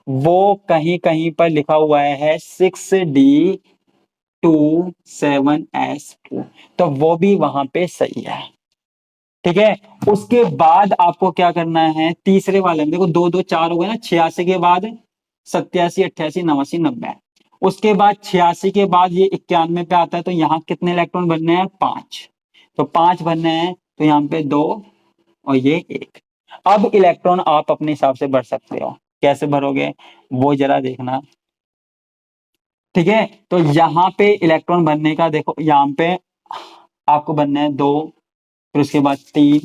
Speaker 1: वो कहीं कहीं पर लिखा हुआ है 6d27s2, तो वो भी वहां पे सही है। ठीक है, उसके बाद आपको क्या करना है, तीसरे वाले में देखो, दो दो चार हो गए ना, 86 के बाद 87, 88, 89, 90, उसके बाद 86 के बाद ये 91 पे आता है, तो यहाँ कितने इलेक्ट्रॉन बनने हैं, 5, तो 5 बनने हैं, तो यहाँ पे 2 और ये 1। अब इलेक्ट्रॉन आप अपने हिसाब से भर सकते हो, कैसे भरोगे वो जरा देखना। ठीक है, तो यहाँ पे इलेक्ट्रॉन बनने का देखो, यहाँ पे आपको बनना है 2, फिर उसके बाद 3,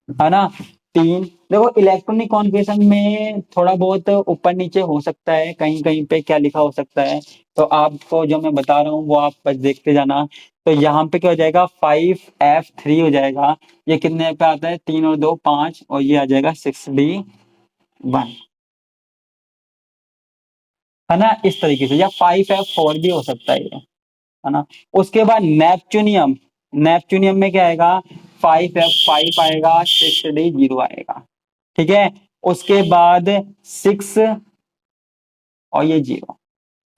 Speaker 1: है ना, 3। देखो, इलेक्ट्रॉनिक कॉन्फ़िगरेशन में थोड़ा बहुत ऊपर नीचे हो सकता है, कहीं कहीं पे क्या लिखा हो सकता है, तो आपको जो मैं बता रहा हूँ वो आप बस देखते जाना। तो यहाँ पे क्या हो जाएगा, 5f3 हो जाएगा, ये कितने पे आता है, 3 और 2 5, और ये आ जाएगा 6d1, है ना, इस तरीके से। या 5f4 भी हो सकता है ये, है ना। उसके बाद नेपच्यूनियम, नेपच्यूनियम में क्या आएगा, 5f5 आएगा, 6d0 आएगा। ठीक है, उसके बाद 6 और ये 0।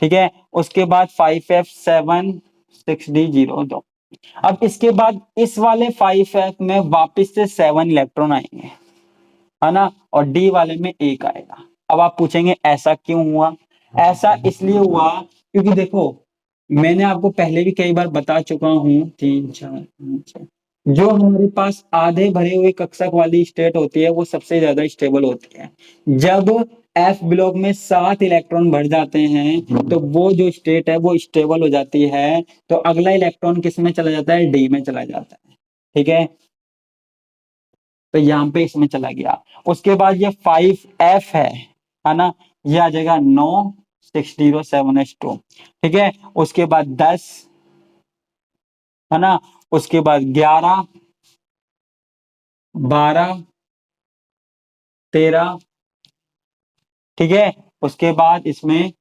Speaker 1: ठीक है, उसके बाद 5f7 6d0 2। अब इसके बाद इस वाले 5f में वापस से 7 इलेक्ट्रॉन आएंगे, है ना, और डी वाले में 1 आएगा। अब आप पूछेंगे ऐसा क्यों हुआ, ऐसा इसलिए हुआ क्योंकि देखो, मैंने आपको पहले भी कई बार बता चुका हूं, 3 4 5 6, जो हमारे पास आधे भरे हुए कक्षक वाली स्टेट होती है वो सबसे ज्यादा स्टेबल होती है। जब एफ ब्लॉक में 7 इलेक्ट्रॉन भर जाते हैं तो वो जो स्टेट है वो स्टेबल हो जाती है, तो अगला इलेक्ट्रॉन किस में चला जाता है, डी में चला जाता है। ठीक है, तो यहाँ पे इसमें चला गया। उसके बाद ये 5f है ना, ये आ जाएगा 9 60 7s2। ठीक है, उसके बाद 10, है ना, उसके बाद 11 12 13। ठीक है, उसके बाद इसमें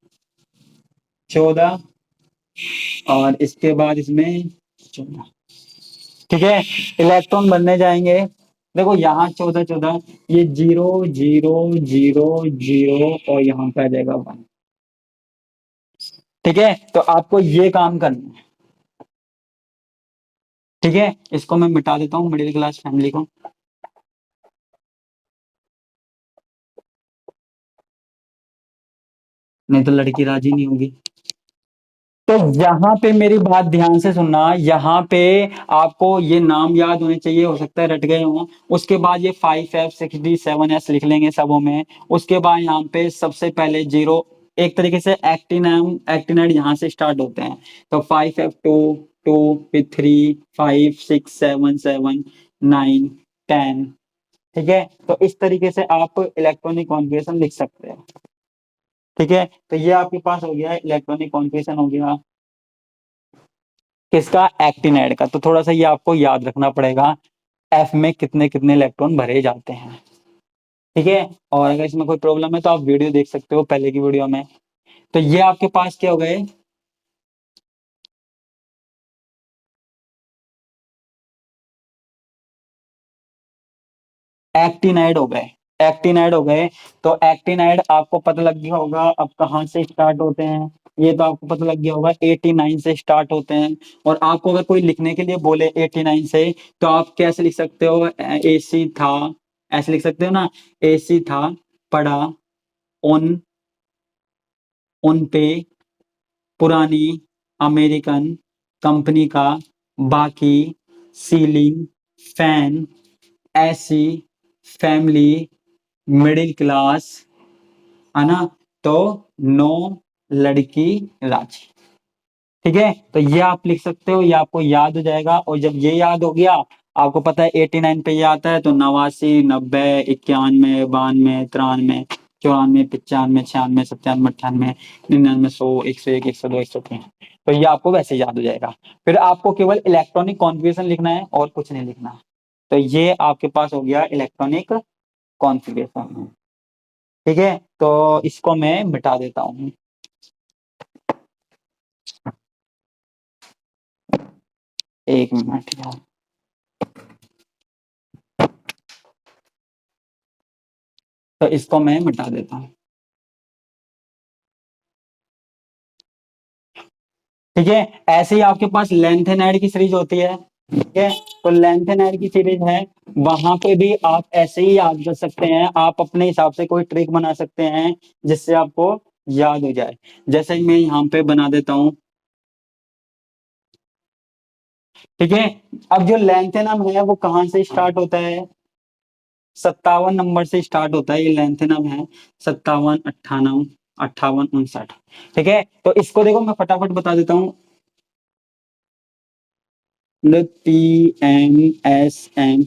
Speaker 1: 14, और इसके बाद इसमें 14। ठीक है, इलेक्ट्रॉन बनने जाएंगे, देखो यहाँ 14 14, ये 0 0 0 0, और यहाँ पे आ जाएगा 1। ठीक है, तो आपको ये काम करना है। ठीक है, इसको मैं मिटा देता हूँ मिडिल क्लास फैमिली को। नहीं तो लड़की राजी नहीं होगी। तो यहाँ पे मेरी बात ध्यान से सुनना, यहाँ पे आपको ये नाम याद होने चाहिए, हो सकता है रट गए हों। उसके बाद ये 5f6d7s लिख लेंगे सबों में। उसके बाद यहाँ पे सबसे पहले 0, एक तरीके से एक्टिनाम एक्टिनाइड यहाँ से स्टार्ट होते हैं, तो 5f2 2, फिर 3 5 6 7 7 9 10। ठीक है, तो इस तरीके से आप इलेक्ट्रॉनिक कॉन्फ़िगरेशन लिख सकते हैं। ठीक है, तो ये आपके पास हो गया इलेक्ट्रॉनिक कॉन्फ़िगरेशन हो गया किसका, एक्टिनाइड का। तो थोड़ा सा ये आपको याद रखना पड़ेगा, एफ में कितने कितने इलेक्ट्रॉन भरे जाते हैं। ठीक है, और अगर इसमें कोई प्रॉब्लम है तो आप वीडियो देख सकते हो पहले की वीडियो में। तो ये आपके पास क्या हो गए, एक्टिनाइड हो गए, एक्टिनाइड हो गए। तो एक्टिनाइड आपको पता लग गया होगा अब कहाँ से स्टार्ट होते हैं, ये तो आपको पता लग गया होगा 89 से स्टार्ट होते हैं। और आपको अगर कोई लिखने के लिए बोले 89 से, तो आप कैसे लिख सकते हो, एसी था, ऐसे लिख सकते हो ना, एसी था, पड़ा, उन, उन पे, पुरानी, अमेरिकन, कंपनी का, बाकी, सीलिंग, फैन, ऐसी, फैमिली, मिडिल क्लास, है ना, तो नो, लड़की, रांची। ठीक है, तो ये आप लिख सकते हो, ये आपको याद हो जाएगा। और जब ये याद हो गया, आपको पता है 89 पे ये आता है, तो 89, 90, 91, 92, 93, 94, 95, 96, 97, 98, 99, 100, 101, 102, 103। तो ये आपको वैसे याद हो जाएगा। फिर आपको केवल इलेक्ट्रॉनिक कॉन्फ़िगरेशन लिखना है और कुछ नहीं लिखना। तो ये आपके पास हो गया इलेक्ट्रॉनिक कॉन्फ़िगरेशन। ठीक है, तो इसको मैं मिटा देता हूँ। एक मिनट यार, तो इसको मैं मिटा देता हूँ। ठीक है, ऐसे ही आपके पास लेंथ एंड एड की सीरीज होती है। ठीक है, तो लेंथ एंड एड की सीरीज है, वहां पे भी आप ऐसे ही याद कर सकते हैं, आप अपने हिसाब से कोई ट्रिक बना सकते हैं जिससे आपको याद हो जाए। जैसे मैं यहाँ पे बना देता हूँ। ठीक है, अब जो लेंथेनम है वो कहाँ से स्टार्ट होता है, 57 नंबर से स्टार्ट होता है, ये लेंथेनम है, 57, 98, 58, 59। ठीक है, तो इसको देखो मैं फटाफट बता देता हूँ। PMSM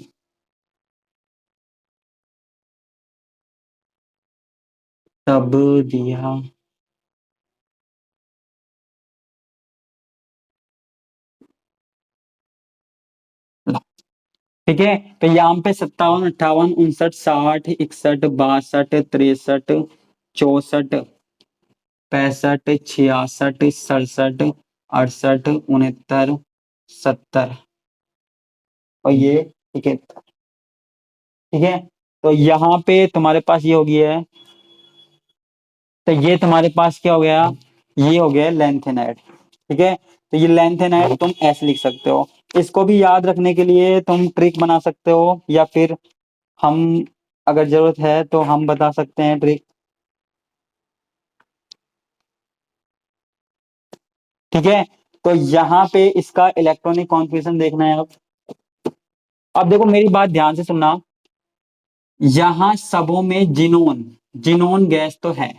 Speaker 1: तब दिया। ठीक है, तो यहाँ पे 57, 58, 59, 60, 61, 62, 63, 64, 65, 66, 67, 68, 69, 70, और ये, ठीक है। ठीक है, तो यहाँ पे तुम्हारे पास ये हो गया है, तो ये तुम्हारे पास क्या हो गया, ये हो गया लेंथेनाइड। ठीक है, तो ये लेंथेनाइड तुम ऐसे लिख सकते हो। इसको भी याद रखने के लिए तुम ट्रिक बना सकते हो, या फिर हम, अगर जरूरत है तो हम बता सकते हैं ट्रिक। ठीक है, तो यहाँ पे इसका इलेक्ट्रॉनिक कॉन्फ़िगरेशन देखना है। अब देखो मेरी बात ध्यान से सुनना, यहाँ सबों में जिनोन, जिनोन गैस तो है।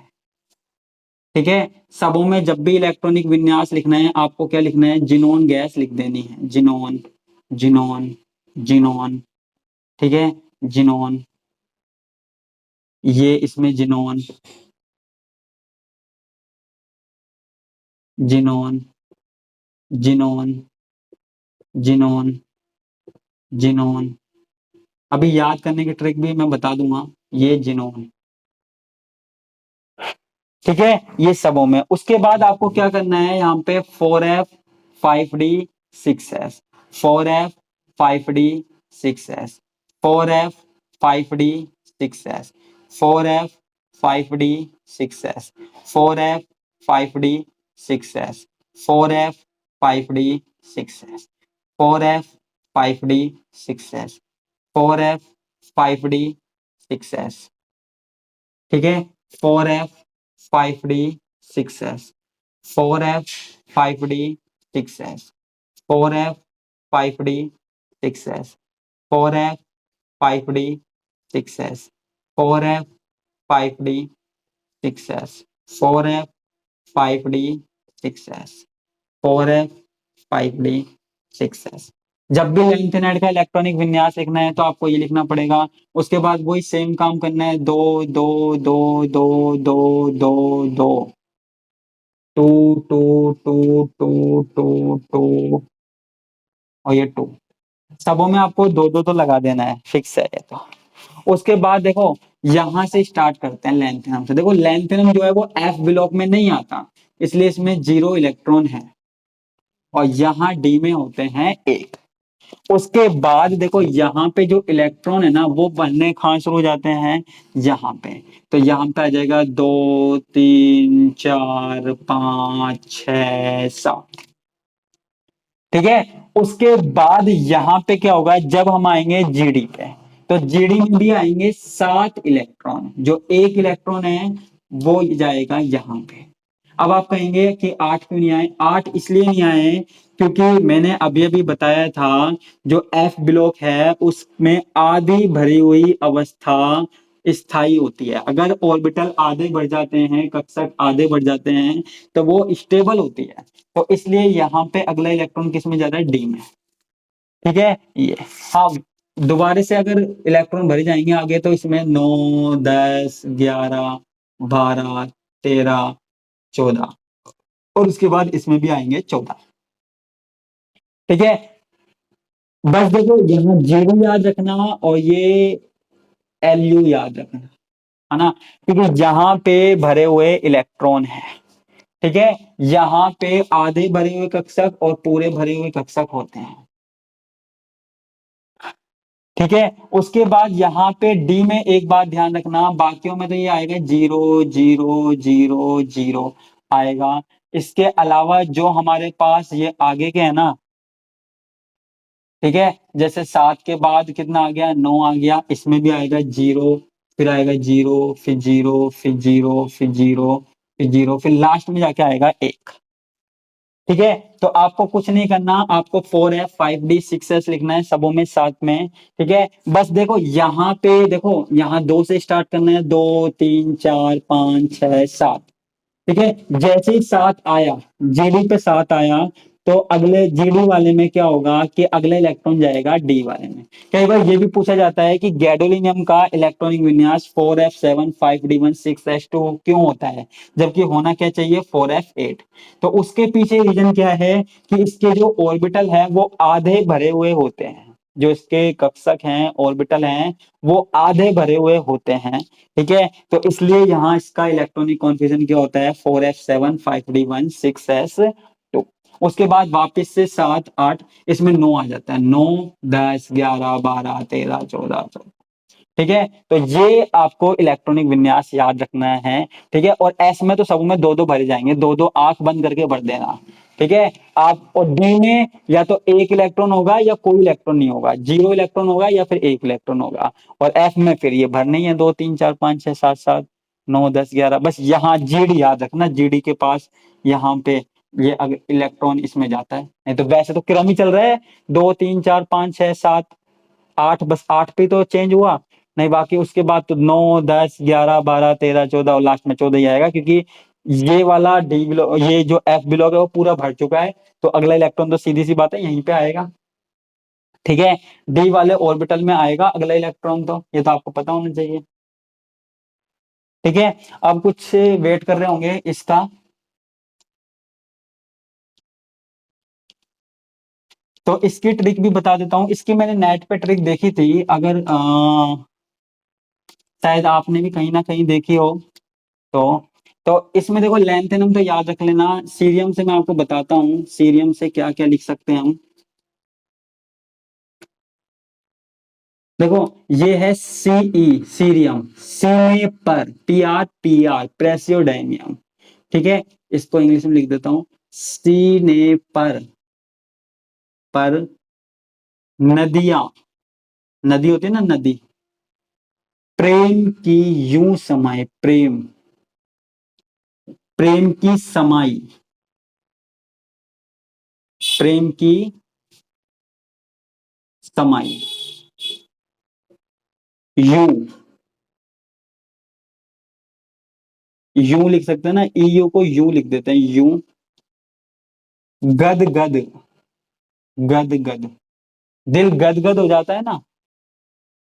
Speaker 1: ठीक है, सबों में जब भी इलेक्ट्रॉनिक विन्यास लिखना है आपको क्या लिखना है, जिनोन गैस लिख देनी है, जिनोन, जिनोन, जिनोन। ठीक है, जिनोन, ये इसमें xenon, xenon, xenon, xenon, xenon. अभी याद करने की ट्रिक भी मैं बता दूंगा, ये जिनोन। ठीक है, ये सबों में। उसके बाद आपको क्या करना है, यहाँ पे 4F 5D 6S, 4F 5D 6S, 4F 5D 6S, 4F 5D 6S, 4F 5D 6S, 4F 5D 6S, 4F 5D 6S, 4F 5D 6S। ठीक है, 4F 5D 6S, 4F 5D 6S, 4F 5D 6S, 4F 5D 6S, 4F 5D 6S, 4F 5D 6S, 4F 5D 6S, जब भी lanthanide का electronic विन्यास लिखना है तो आपको ये लिखना पड़ेगा। उसके बाद वही सेम काम करना है, दो दो दो दो दो दो दो, two two two two two two, और ये टू, सबों में आपको दो दो तो लगा देना है, फिक्स है ये तो। उसके बाद देखो यहां से स्टार्ट करते हैं लेंथेनम से। देखो लेंथेनम जो है वो एफ ब्लॉक में नहीं आता, इसलिए इसमें 0 इलेक्ट्रॉन है, और यहाँ डी में होते हैं एक। उसके बाद देखो यहाँ पे जो इलेक्ट्रॉन है ना वो बनने कहाँ शुरू हो जाते हैं, यहाँ पे। तो यहाँ पे आ जाएगा 2 3 4 5 6 7, ठीक है। उसके बाद यहाँ पे क्या होगा, जब हम आएंगे जीडी पे, तो जीडी में भी आएंगे 7 इलेक्ट्रॉन, जो एक इलेक्ट्रॉन है वो जाएगा यहाँ पे। अब आप कहेंगे कि 8 क्यों नहीं आए, 8 इसलिए नहीं आए क्योंकि मैंने अभी अभी बताया था जो एफ ब्लॉक है उसमें आधी भरी हुई अवस्था स्थायी होती है। अगर ऑर्बिटल आधे बढ़ जाते हैं, कक्षक आधे बढ़ जाते हैं, तो वो स्टेबल होती है। तो इसलिए यहाँ पे अगला इलेक्ट्रॉन किस में जा रहा है, डी में, ठीक है ये। हाँ, दोबारा से अगर इलेक्ट्रॉन भरे जाएंगे आगे तो इसमें 9 10 11 12 13 14, और उसके बाद इसमें भी आएंगे 14, ठीक है। बस देखो यहाँ जीरो याद रखना और ये एलयू याद रखना, है ना, क्योंकि जहां पे भरे हुए इलेक्ट्रॉन है, ठीक है, यहाँ पे आधे भरे हुए कक्षक और पूरे भरे हुए कक्षक होते हैं, ठीक है। उसके बाद यहाँ पे डी में एक बात ध्यान रखना, बाकियों में तो ये आएगा 0 0 0 0 आएगा। इसके अलावा जो हमारे पास ये आगे के है ना, ठीक है, जैसे 7 के बाद कितना आ गया, 9 आ गया, इसमें भी आएगा 0, फिर आएगा 0, फिर 0, फिर 0, फिर 0, फिर 0, फिर लास्ट में जाके आएगा 1, ठीक है। तो आपको कुछ नहीं करना, आपको 4F 5D 6S लिखना है सबों में साथ में, ठीक है। बस देखो यहाँ पे देखो, यहाँ 2 से स्टार्ट करना है, 2 3 4 5 6 7, ठीक है। जैसे ही 7 आया, जीडी पे 7 आया, तो अगले जीडी वाले में क्या होगा कि अगला इलेक्ट्रॉन जाएगा डी वाले में। कई बार ये भी पूछा जाता है कि गैडोलीनियम का इलेक्ट्रॉनिक विन्यास 4f7 5d1 6s2 क्यों होता है, जबकि होना क्या चाहिए 4f8। तो उसके पीछे रीजन क्या है कि इसके जो ऑर्बिटल है वो आधे भरे हुए होते हैं, जो इसके कक्षक हैं ऑर्बिटल हैं वो आधे भरे हुए होते हैं, ठीक है। तो इसलिए यहाँ इसका इलेक्ट्रॉनिक कॉन्फिगरेशन क्या होता है 4f7 5d1 6s2। उसके बाद वापस से 7 8, इसमें 9 आ जाता है, 9 10 11 12 13 14 14, ठीक है। तो ये आपको इलेक्ट्रॉनिक विन्यास याद रखना है, ठीक है। और एस में तो सब में दो दो भरे जाएंगे, दो दो आंख बंद करके भर देना, ठीक है। आप और डी में या तो एक इलेक्ट्रॉन होगा या कोई इलेक्ट्रॉन नहीं होगा, 0 इलेक्ट्रॉन होगा या फिर एक इलेक्ट्रॉन होगा। और एफ में फिर ये भरने ही है 2 3 4 5 6 7 7 9 10 11, बस यहाँ जीडी याद रखना, जीडी के पास यहाँ पे ये अगर इलेक्ट्रॉन इसमें जाता है, नहीं तो वैसे तो क्रम ही चल रहा है 2 3 4 5 6 7 8, बस 8 पे तो चेंज हुआ, नहीं बाकी उसके बाद तो 9 10 11 12 13 14 और लास्ट में 14 ही आएगा, क्योंकि ये वाला डी ब्लॉक, ये जो एफ ब्लॉक है वो पूरा भर चुका है। तो अगला इलेक्ट्रॉन तो सीधी सी बात है यहीं पे आएगा, ठीक है। डी वाले ऑर्बिटल में आएगा अगला इलेक्ट्रॉन, तो ये तो आपको पता होना चाहिए, ठीक है। अब कुछ वेट कर रहे होंगे इसका, तो इसकी ट्रिक भी बता देता हूँ। इसकी मैंने नेट पे ट्रिक देखी थी, अगर शायद आपने भी कहीं ना कहीं देखी हो, तो इसमें देखो लेंथेनम तो याद रख लेना, सीरियम से मैं आपको बताता हूँ सीरियम से क्या क्या लिख सकते हैं हम। देखो ये है सीई सीरियम, सी में पर, पी आर प्रेसियोडाइनियम, ठीक है। इसको इंग्लिश में लिख देता हूँ, सी ने पर नदियां, नदी होती है ना नदी, प्रेम की यूं समाये, प्रेम, प्रेम की समाई, प्रेम की समाई, यूं, यूं लिख सकते हैं ना, ईयू को यूं लिख देते हैं, यूं, गद गद, गद गद, दिल गदगद हो जाता है ना,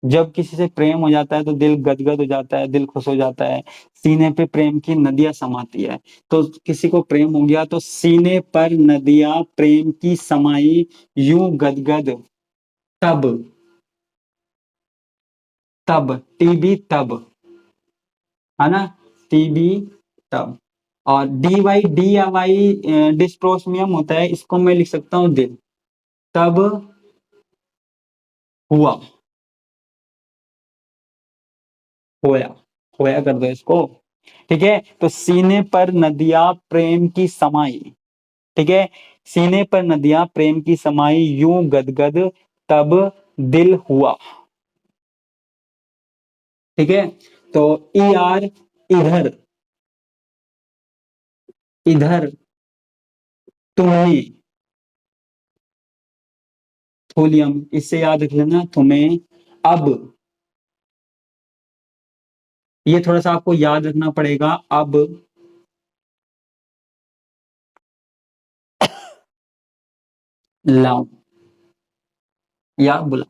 Speaker 1: जब किसी से प्रेम हो जाता है तो दिल गदगद हो जाता है, दिल खुश हो जाता है, सीने पे प्रेम की नदियां समाती है। तो किसी को प्रेम हो गया तो सीने पर नदियां प्रेम की समाई, यूं गदगद, तब, तब, टीबी तब, है ना, टीबी तब। और डी वाई, डी या वाई डिस्प्रोस्मियम होता है, इसको मैं लिख सकता हूँ दिल, तब हुआ, होया, होया कर दो इसको। ठीक है, तो सीने पर नदियां प्रेम की समाई, ठीक है, सीने पर नदियां प्रेम की समाई, यूं गदगद, तब दिल हुआ। ठीक है, तो ई आर, इधर, इधर तुम्हें, थोलियम, इससे याद रख लेना तुम्हें, अब, ये थोड़ा सा आपको याद रखना पड़ेगा, अब लाऊं, या बुला।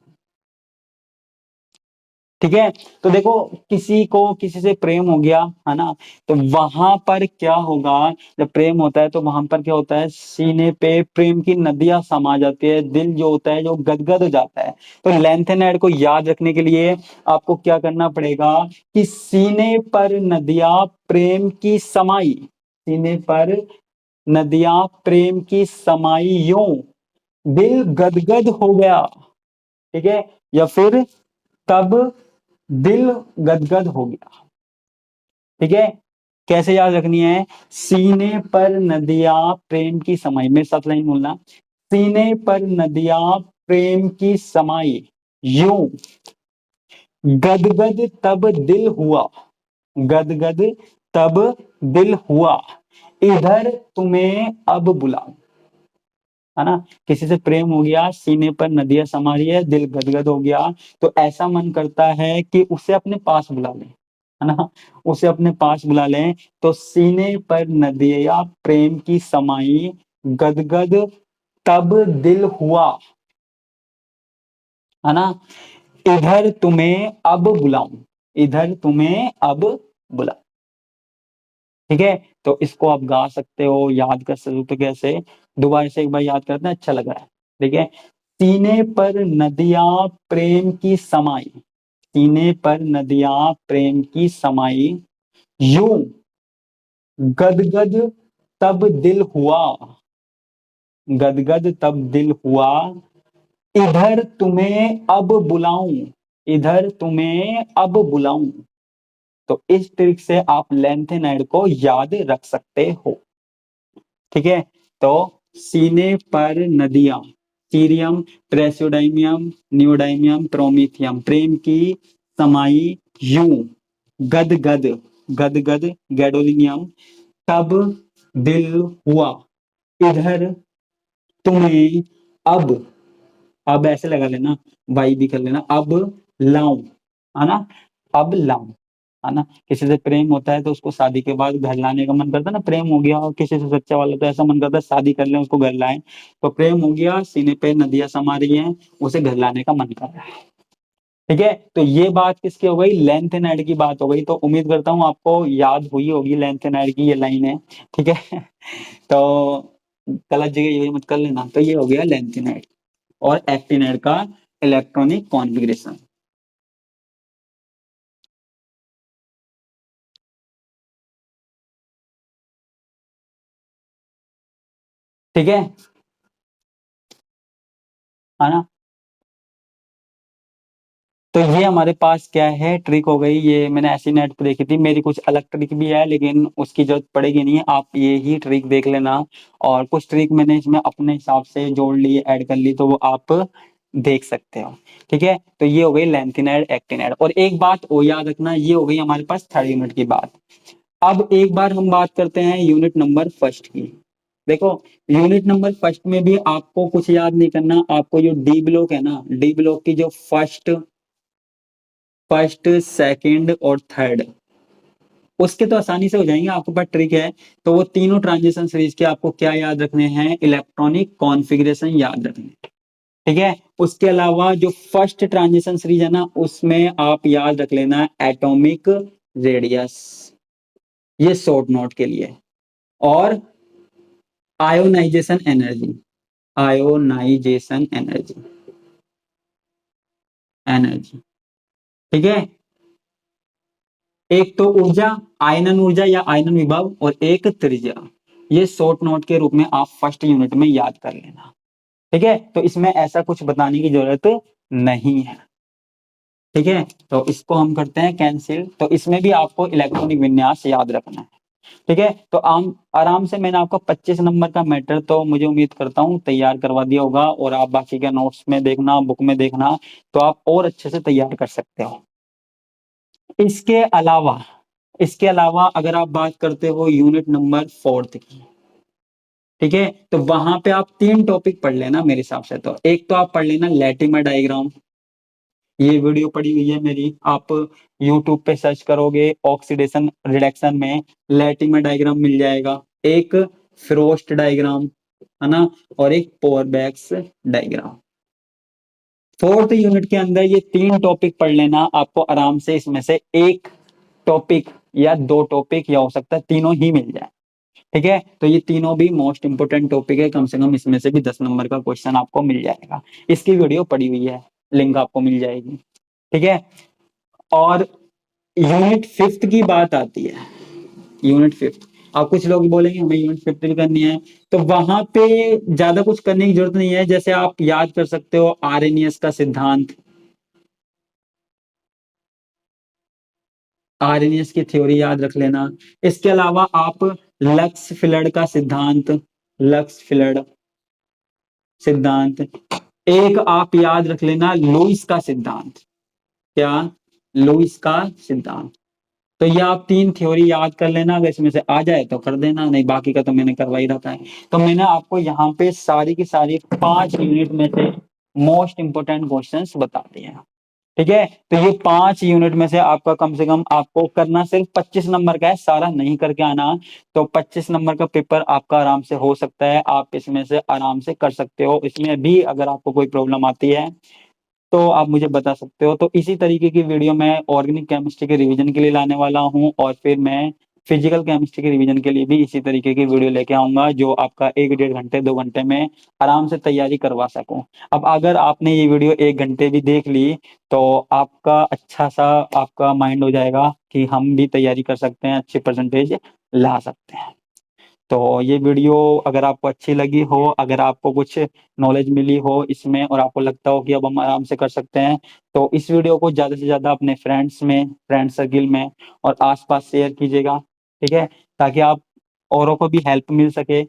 Speaker 1: ठीक है, तो देखो, किसी को किसी से प्रेम हो गया, है ना, तो वहां पर क्या होगा, जब प्रेम होता है तो वहां पर क्या होता है, सीने पे प्रेम की नदियां समा जाती है, दिल जो होता है जो गदगद हो जाता है। तो लेंथ एंड एड को याद रखने के लिए आपको क्या करना पड़ेगा, कि सीने पर नदियां प्रेम की समाई, सीने पर नदियां प्रेम की समाई, यूं दिल गदगद हो गया। ठीक है, या फिर तब दिल गदगद हो गया। ठीक है, कैसे याद रखनी है, सीने पर नदियां प्रेम की समाई, मेरे साथ लाइन बोलना, सीने पर नदियां प्रेम की समाई, यूं गदगद तब दिल हुआ, गदगद तब दिल हुआ, इधर तुम्हें अब बुलाऊं, है ना, किसी से प्रेम हो गया, सीने पर नदियां समा रही है, दिल गदगद हो गया, तो ऐसा मन करता है कि उसे अपने पास बुला लें, है ना, उसे अपने पास बुला लें। तो सीने पर नदियां प्रेम की समाई, गदगद तब दिल हुआ, है ना, इधर तुम्हें अब बुलाऊं, इधर तुम्हें अब बुला। ठीक है, तो इसको आप गा सकते हो, याद कर सकते हो, तो कैसे, दोबारा से एक बार याद करते हैं, अच्छा लग रहा है। ठीक है, सीने पर नदियां प्रेम की समाई, सीने पर नदियां प्रेम की समाई, यूं गदगद तब दिल हुआ, गदगद तब दिल हुआ, इधर तुम्हें अब बुलाऊं, इधर तुम्हें अब बुलाऊं। तो इस ट्रिक से आप लेंथ एंड एड को याद रख सकते हो। ठीक है, तो सीने पर नदियां, सीरियम, प्रेसियोडाइमियम, नियोडाइमियम, प्रोमीथियम, प्रेम की समाई, यूं गदगद, गदगद गैडोलिनियम, तब दिल हुआ, इधर तुम्हें अब ऐसे लगा लेना, वाई भी कर लेना, अब लाऊं, है ना, अब लाऊं, है ना, किसी से प्रेम होता है तो उसको शादी के बाद घर लाने का मन करता है ना, प्रेम हो गया और किसी से सच्चा वाला, तो ऐसा मन करता है शादी कर लें, उसको घर लाएं। तो प्रेम हो गया, सीने पे नदियां समा रही हैं, उसे घर लाने का मन कर रहा है। ठीक है, तो ये बात किसकी हो गई, लेंथ एंड एड की बात हो गई। तो उम्मीद करता हूँ आपको याद हुई होगी लेंथ एंड एड की ये लाइन है। ठीक है, तो गलत जगह यही मत कर लेना। तो ये हो गया लेंथ एंड एड और एक्टिन का इलेक्ट्रॉनिक कॉन्फ़िगरेशन। ठीक है ना, तो ये हमारे पास क्या है, ट्रिक हो गई, ये मैंने ऐसी नेट पे देखी थी, मेरी कुछ अलग ट्रिक भी है लेकिन उसकी जरूरत पड़ेगी नहीं, आप ये ही ट्रिक देख लेना। और कुछ ट्रिक मैंने इसमें अपने हिसाब से जोड़ ली, ऐड कर ली, तो वो आप देख सकते हो। ठीक है, तो ये हो गई लेंथिन एड, एक्टिन एड। और एक बात और याद रखना, ये हो गई हमारे पास थर्ड यूनिट की बात। अब एक बार हम बात करते हैं यूनिट नंबर फर्स्ट की। देखो, यूनिट नंबर फर्स्ट में भी आपको कुछ याद नहीं करना, आपको जो डी ब्लॉक है ना, डी ब्लॉक की जो फर्स्ट फर्स्ट सेकंड और थर्ड, उसके तो आसानी से हो जाएंगे, आपके पास ट्रिक है। तो वो तीनों ट्रांजिशन सीरीज के आपको क्या याद रखने हैं, इलेक्ट्रॉनिक कॉन्फ़िगरेशन याद रखने हैं। ठीक है। उसके अलावा जो फर्स्ट ट्रांजिशन सीरीज है ना, उसमें आप याद रख लेना एटॉमिक रेडियस, ये शॉर्ट नोट के लिए। और ionization energy, ionization energy, energy, ठीक है। एक तो ऊर्जा, आयनन ऊर्जा या आयनन विभव, और एक त्रिज्या। ये शॉर्ट नोट के रूप में आप फर्स्ट यूनिट में याद कर लेना, ठीक है। तो इसमें ऐसा कुछ बताने की जरूरत नहीं है, ठीक है। तो इसको हम करते हैं कैंसिल। तो इसमें भी आपको इलेक्ट्रॉनिक विन्यास याद रखना है, ठीक है। तो आराम से मैंने आपको 25 नंबर का मैटर तो मुझे उम्मीद करता हूँ तैयार करवा दिया होगा, और आप बाकी के नोट्स में देखना, बुक में देखना, तो आप और अच्छे से तैयार कर सकते हो। इसके अलावा, इसके अलावा अगर आप बात करते हो यूनिट नंबर 4 की, ठीक है, तो वहां पे आप 3 टॉपिक पढ़ लेना मेरे हिसाब से। तो एक तो आप पढ़ लेना लैटिमर डायग्राम, ये वीडियो पड़ी हुई है मेरी, आप यूट्यूब पे सर्च करोगे ऑक्सीडेशन रिडक्शन में लैटिमर डायग्राम मिल जाएगा। एक फ्रोस्ट डायग्राम, है ना, और एक पोरबैक्स डायग्राम। 4th यूनिट के अंदर ये 3 टॉपिक पढ़ लेना, आपको आराम से इसमें से एक टॉपिक या 2 टॉपिक या हो सकता है तीनों ही मिल जाए, ठीक है। तो ये तीनों भी मोस्ट इंपोर्टेंट टॉपिक है, कम से कम इसमें से भी 10 नंबर का क्वेश्चन आपको मिल जाएगा। इसकी वीडियो पड़ी हुई है, लिंक आपको मिल जाएगी, ठीक है। और यूनिट 5th की बात आती है, यूनिट 5th, अब कुछ लोग बोलेंगे हमें यूनिट 5th भी करनी है, तो वहां पे ज्यादा कुछ करने की जरूरत नहीं है। जैसे आप याद कर सकते हो आरएनएस का सिद्धांत, आरएनएस की थ्योरी याद रख लेना। इसके अलावा आप लक्स फिलड का सिद्धांत, लक्स फिलड सिद्धांत, एक आप याद रख लेना लुईस का सिद्धांत, क्या, लुईस का सिद्धांत। तो ये आप 3 थ्योरी याद कर लेना, अगर इसमें से आ जाए तो कर देना, नहीं बाकी का तो मैंने करवा ही रखा है। तो मैंने आपको यहाँ पे सारी की सारी 5 यूनिट में से मोस्ट इंपोर्टेंट क्वेश्चंस बता दिए हैं, ठीक है। तो ये 5 यूनिट में से आपका कम से कम आपको करना सिर्फ 25 नंबर का है, सारा नहीं करके आना। तो 25 नंबर का पेपर आपका आराम से हो सकता है, आप इसमें से आराम से कर सकते हो। इसमें भी अगर आपको कोई प्रॉब्लम आती है तो आप मुझे बता सकते हो। तो इसी तरीके की वीडियो मैं ऑर्गेनिक केमिस्ट्री के रिवीजन के लिए लाने वाला हूं, और फिर मैं फिजिकल केमिस्ट्री के रिवीजन के लिए भी इसी तरीके की वीडियो लेके आऊंगा, जो आपका 1 डेढ़ घंटे 2 घंटे में आराम से तैयारी करवा सकूं। अब अगर आपने ये वीडियो 1 घंटे भी देख ली तो आपका अच्छा सा आपका माइंड हो जाएगा कि हम भी तैयारी कर सकते हैं, अच्छी परसेंटेज ला सकते हैं। तो ये वीडियो अगर आपको अच्छी लगी हो, अगर आपको कुछ नॉलेज मिली हो इसमें, और आपको लगता हो कि अब हम आराम से कर सकते हैं, तो इस वीडियो को ज़्यादा से ज़्यादा अपने फ्रेंड्स में, फ्रेंड सर्किल में और आसपास शेयर कीजिएगा, ठीक है, ताकि आप औरों को भी हेल्प मिल सके, है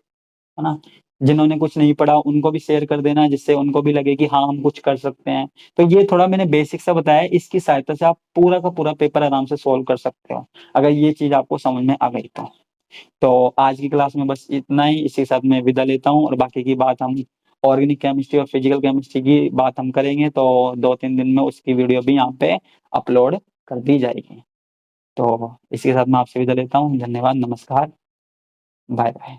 Speaker 1: ना। जिन्होंने कुछ नहीं पढ़ा उनको भी शेयर कर देना, जिससे उनको भी लगे कि हाँ हम कुछ कर सकते हैं। तो ये थोड़ा मैंने बेसिक सा बताया है, इसकी सहायता से आप पूरा का पूरा पेपर आराम से सोल्व कर सकते हो, अगर ये चीज़ आपको समझ में आ गई तो आज की क्लास में बस इतना ही, इसी के साथ मैं विदा लेता हूँ, और बाकी की बात हम ऑर्गेनिक केमिस्ट्री और फिजिकल केमिस्ट्री की बात हम करेंगे, तो 2-3 दिन में उसकी वीडियो भी यहाँ पे अपलोड कर दी जाएगी। तो इसी के साथ मैं आपसे विदा लेता हूँ, धन्यवाद, नमस्कार, बाय बाय।